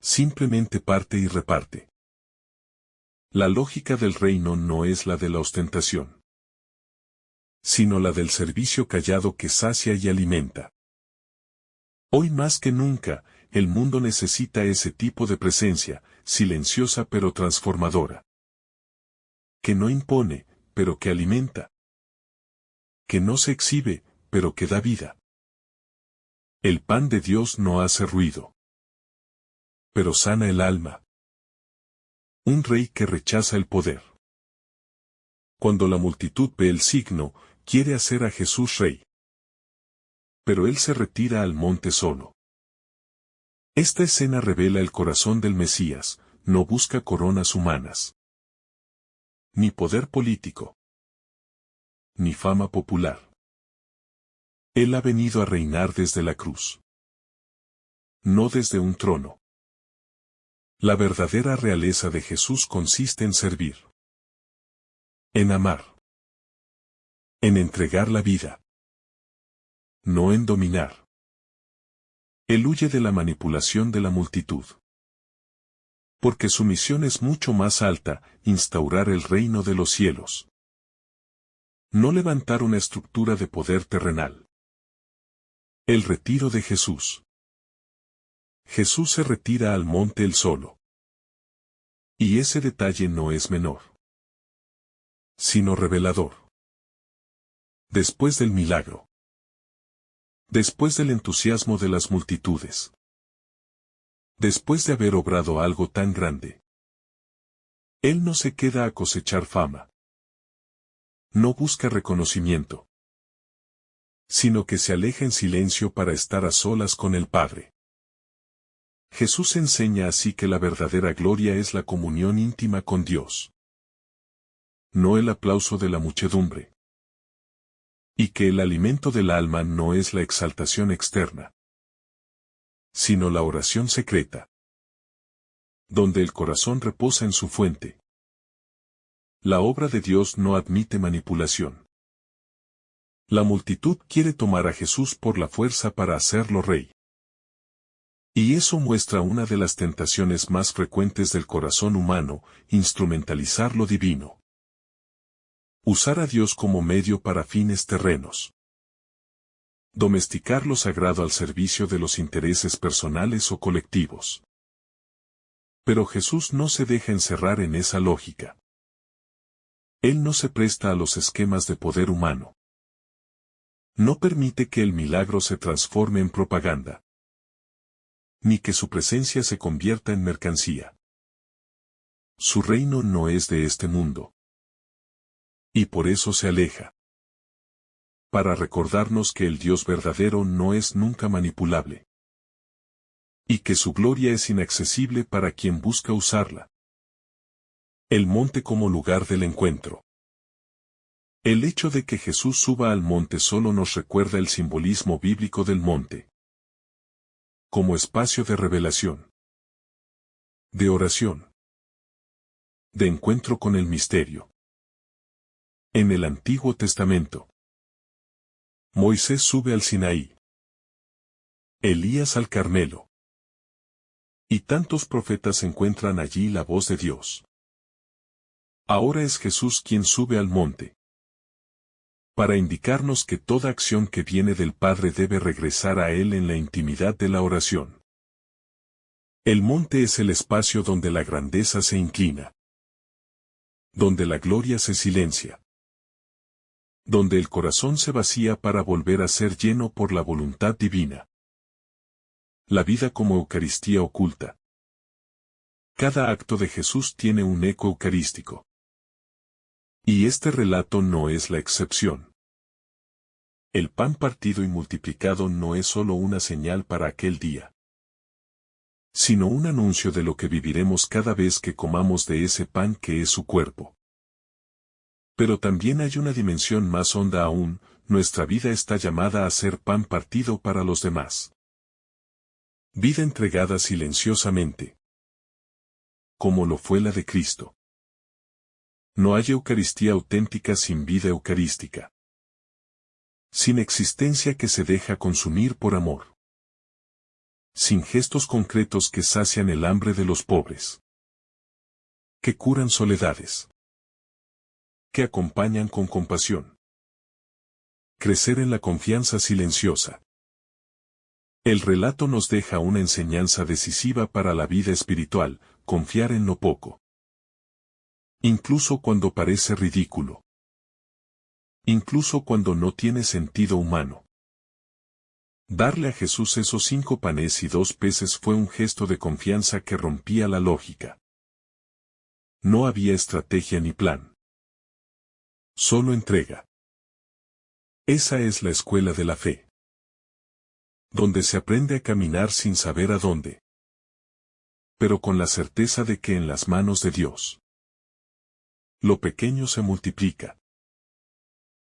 Simplemente parte y reparte. La lógica del reino no es la de la ostentación, sino la del servicio callado que sacia y alimenta. Hoy más que nunca, el mundo necesita ese tipo de presencia, silenciosa pero transformadora. Que no impone, pero que alimenta. Que no se exhibe, pero que da vida. El pan de Dios no hace ruido, pero sana el alma. Un rey que rechaza el poder. Cuando la multitud ve el signo, quiere hacer a Jesús rey. Pero él se retira al monte solo. Esta escena revela el corazón del Mesías, no busca coronas humanas, ni poder político, ni fama popular. Él ha venido a reinar desde la cruz, no desde un trono. La verdadera realeza de Jesús consiste en servir, en amar, en entregar la vida, no en dominar. Él huye de la manipulación de la multitud, porque su misión es mucho más alta, instaurar el reino de los cielos. No levantar una estructura de poder terrenal. El retiro de Jesús. Jesús se retira al monte él solo. Y ese detalle no es menor, sino revelador. Después del milagro. Después del entusiasmo de las multitudes. Después de haber obrado algo tan grande. Él no se queda a cosechar fama. No busca reconocimiento, sino que se aleja en silencio para estar a solas con el Padre. Jesús enseña así que la verdadera gloria es la comunión íntima con Dios, no el aplauso de la muchedumbre. Y que el alimento del alma no es la exaltación externa, sino la oración secreta, donde el corazón reposa en su fuente. La obra de Dios no admite manipulación. La multitud quiere tomar a Jesús por la fuerza para hacerlo rey. Y eso muestra una de las tentaciones más frecuentes del corazón humano, instrumentalizar lo divino. Usar a Dios como medio para fines terrenos. Domesticar lo sagrado al servicio de los intereses personales o colectivos. Pero Jesús no se deja encerrar en esa lógica. Él no se presta a los esquemas de poder humano. No permite que el milagro se transforme en propaganda. Ni que su presencia se convierta en mercancía. Su reino no es de este mundo. Y por eso se aleja. Para recordarnos que el Dios verdadero no es nunca manipulable. Y que su gloria es inaccesible para quien busca usarla. El monte como lugar del encuentro. El hecho de que Jesús suba al monte solo nos recuerda el simbolismo bíblico del monte. Como espacio de revelación. De oración. De encuentro con el misterio. En el Antiguo Testamento. Moisés sube al Sinaí. Elías al Carmelo. Y tantos profetas encuentran allí la voz de Dios. Ahora es Jesús quien sube al monte. Para indicarnos que toda acción que viene del Padre debe regresar a Él en la intimidad de la oración. El monte es el espacio donde la grandeza se inclina. Donde la gloria se silencia. Donde el corazón se vacía para volver a ser lleno por la voluntad divina. La vida como Eucaristía oculta. Cada acto de Jesús tiene un eco eucarístico. Y este relato no es la excepción. El pan partido y multiplicado no es solo una señal para aquel día, sino un anuncio de lo que viviremos cada vez que comamos de ese pan que es su cuerpo. Pero también hay una dimensión más honda aún, nuestra vida está llamada a ser pan partido para los demás. Vida entregada silenciosamente. Como lo fue la de Cristo. No hay Eucaristía auténtica sin vida eucarística. Sin existencia que se deja consumir por amor. Sin gestos concretos que sacian el hambre de los pobres. Que curan soledades. Que acompañan con compasión. Crecer en la confianza silenciosa. El relato nos deja una enseñanza decisiva para la vida espiritual, confiar en lo poco. Incluso cuando parece ridículo. Incluso cuando no tiene sentido humano. Darle a Jesús esos 5 panes y 2 peces fue un gesto de confianza que rompía la lógica. No había estrategia ni plan. Solo entrega. Esa es la escuela de la fe. Donde se aprende a caminar sin saber a dónde. Pero con la certeza de que en las manos de Dios. Lo pequeño se multiplica.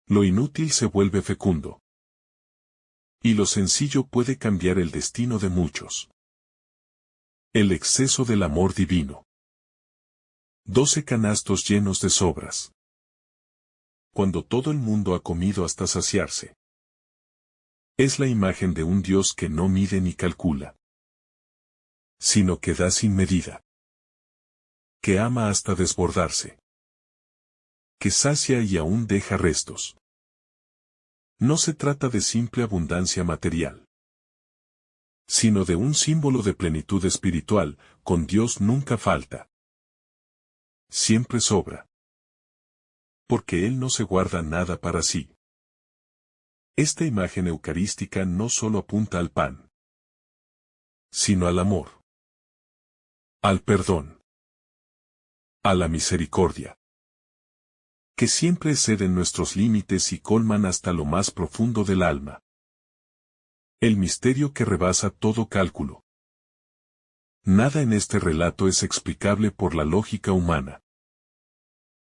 Lo inútil se vuelve fecundo. Y lo sencillo puede cambiar el destino de muchos. El exceso del amor divino. 12 canastos llenos de sobras. Cuando todo el mundo ha comido hasta saciarse. Es la imagen de un Dios que no mide ni calcula. Sino que da sin medida. Que ama hasta desbordarse. Que sacia y aún deja restos. No se trata de simple abundancia material, sino de un símbolo de plenitud espiritual, con Dios nunca falta. Siempre sobra. Porque Él no se guarda nada para sí. Esta imagen eucarística no solo apunta al pan, sino al amor, al perdón, a la misericordia. Que siempre exceden nuestros límites y colman hasta lo más profundo del alma. El misterio que rebasa todo cálculo. Nada en este relato es explicable por la lógica humana.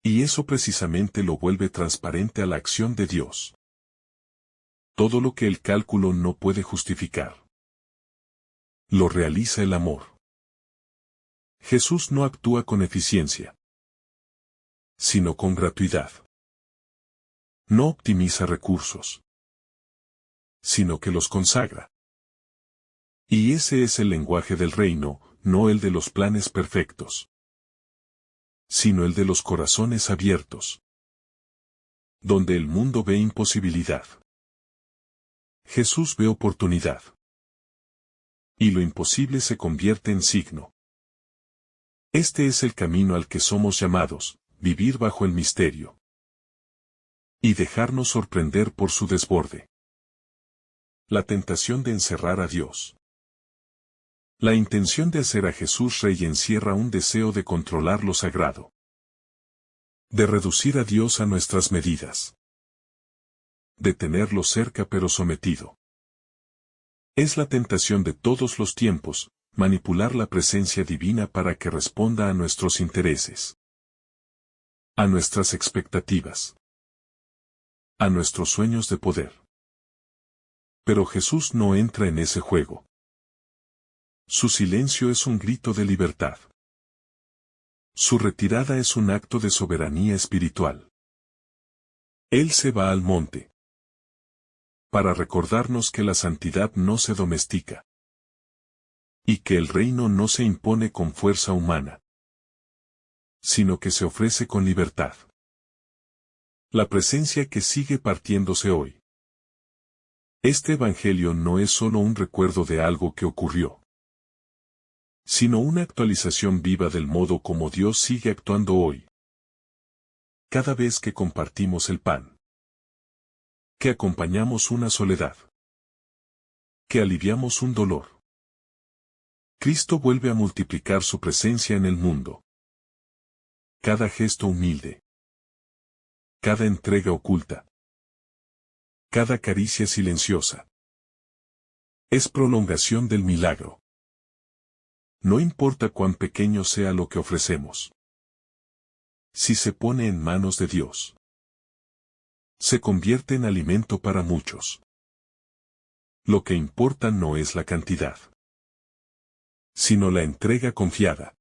Y eso precisamente lo vuelve transparente a la acción de Dios. Todo lo que el cálculo no puede justificar. Lo realiza el amor. Jesús no actúa con eficiencia, sino con gratuidad. No optimiza recursos, sino que los consagra. Y ese es el lenguaje del reino, no el de los planes perfectos, sino el de los corazones abiertos, donde el mundo ve imposibilidad. Jesús ve oportunidad. Y lo imposible se convierte en signo. Este es el camino al que somos llamados, vivir bajo el misterio. Y dejarnos sorprender por su desborde. La tentación de encerrar a Dios. La intención de hacer a Jesús Rey encierra un deseo de controlar lo sagrado. De reducir a Dios a nuestras medidas. De tenerlo cerca pero sometido. Es la tentación de todos los tiempos, manipular la presencia divina para que responda a nuestros intereses. A nuestras expectativas. A nuestros sueños de poder. Pero Jesús no entra en ese juego. Su silencio es un grito de libertad. Su retirada es un acto de soberanía espiritual. Él se va al monte. Para recordarnos que la santidad no se domestica. Y que el reino no se impone con fuerza humana. Sino que se ofrece con libertad. La presencia que sigue partiéndose hoy. Este evangelio no es solo un recuerdo de algo que ocurrió, sino una actualización viva del modo como Dios sigue actuando hoy. Cada vez que compartimos el pan. Que acompañamos una soledad. Que aliviamos un dolor. Cristo vuelve a multiplicar su presencia en el mundo. Cada gesto humilde. Cada entrega oculta. Cada caricia silenciosa. Es prolongación del milagro. No importa cuán pequeño sea lo que ofrecemos. Si se pone en manos de Dios, se convierte en alimento para muchos. Lo que importa no es la cantidad, sino la entrega confiada.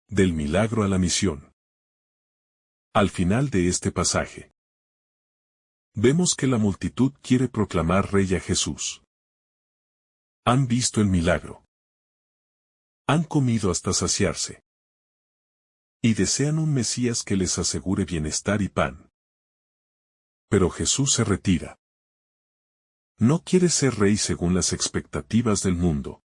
Del milagro a la misión. Al final de este pasaje, vemos que la multitud quiere proclamar Rey a Jesús. Han visto el milagro. Han comido hasta saciarse. Y desean un Mesías que les asegure bienestar y pan. Pero Jesús se retira. No quiere ser rey según las expectativas del mundo.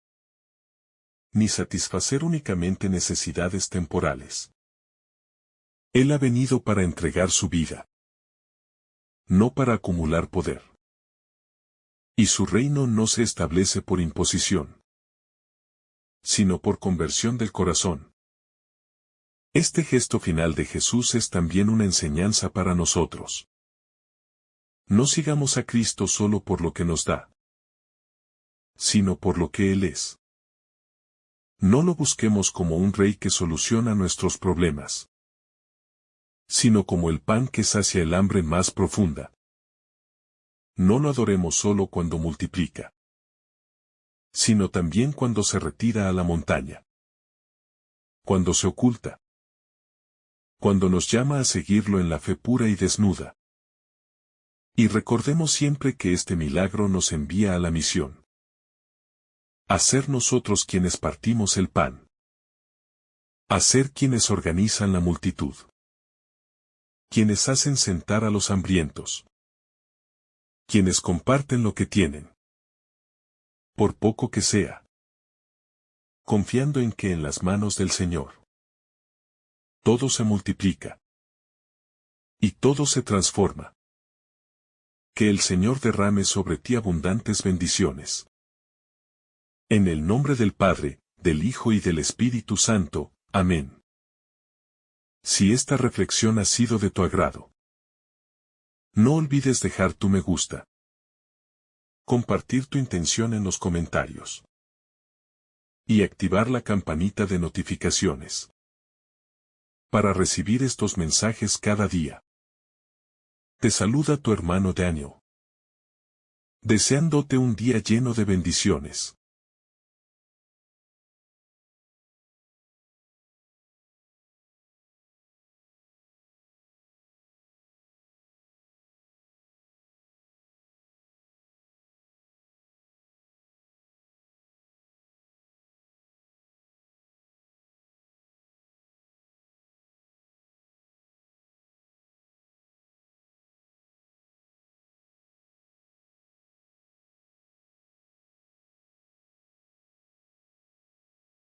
Ni satisfacer únicamente necesidades temporales. Él ha venido para entregar su vida. No para acumular poder. Y su reino no se establece por imposición, sino por conversión del corazón. Este gesto final de Jesús es también una enseñanza para nosotros. No sigamos a Cristo solo por lo que nos da, sino por lo que Él es. No lo busquemos como un rey que soluciona nuestros problemas, sino como el pan que sacia el hambre más profunda. No lo adoremos solo cuando multiplica, sino también cuando se retira a la montaña. Cuando se oculta. Cuando nos llama a seguirlo en la fe pura y desnuda. Y recordemos siempre que este milagro nos envía a la misión. A ser nosotros quienes partimos el pan. A ser quienes organizan la multitud. Quienes hacen sentar a los hambrientos. Quienes comparten lo que tienen. Por poco que sea. Confiando en que en las manos del Señor todo se multiplica. Y todo se transforma. Que el Señor derrame sobre ti abundantes bendiciones. En el nombre del Padre, del Hijo y del Espíritu Santo. Amén. Si esta reflexión ha sido de tu agrado, no olvides dejar tu me gusta. Compartir tu intención en los comentarios. Y activar la campanita de notificaciones. Para recibir estos mensajes cada día. Te saluda tu hermano Daniel. Deseándote un día lleno de bendiciones.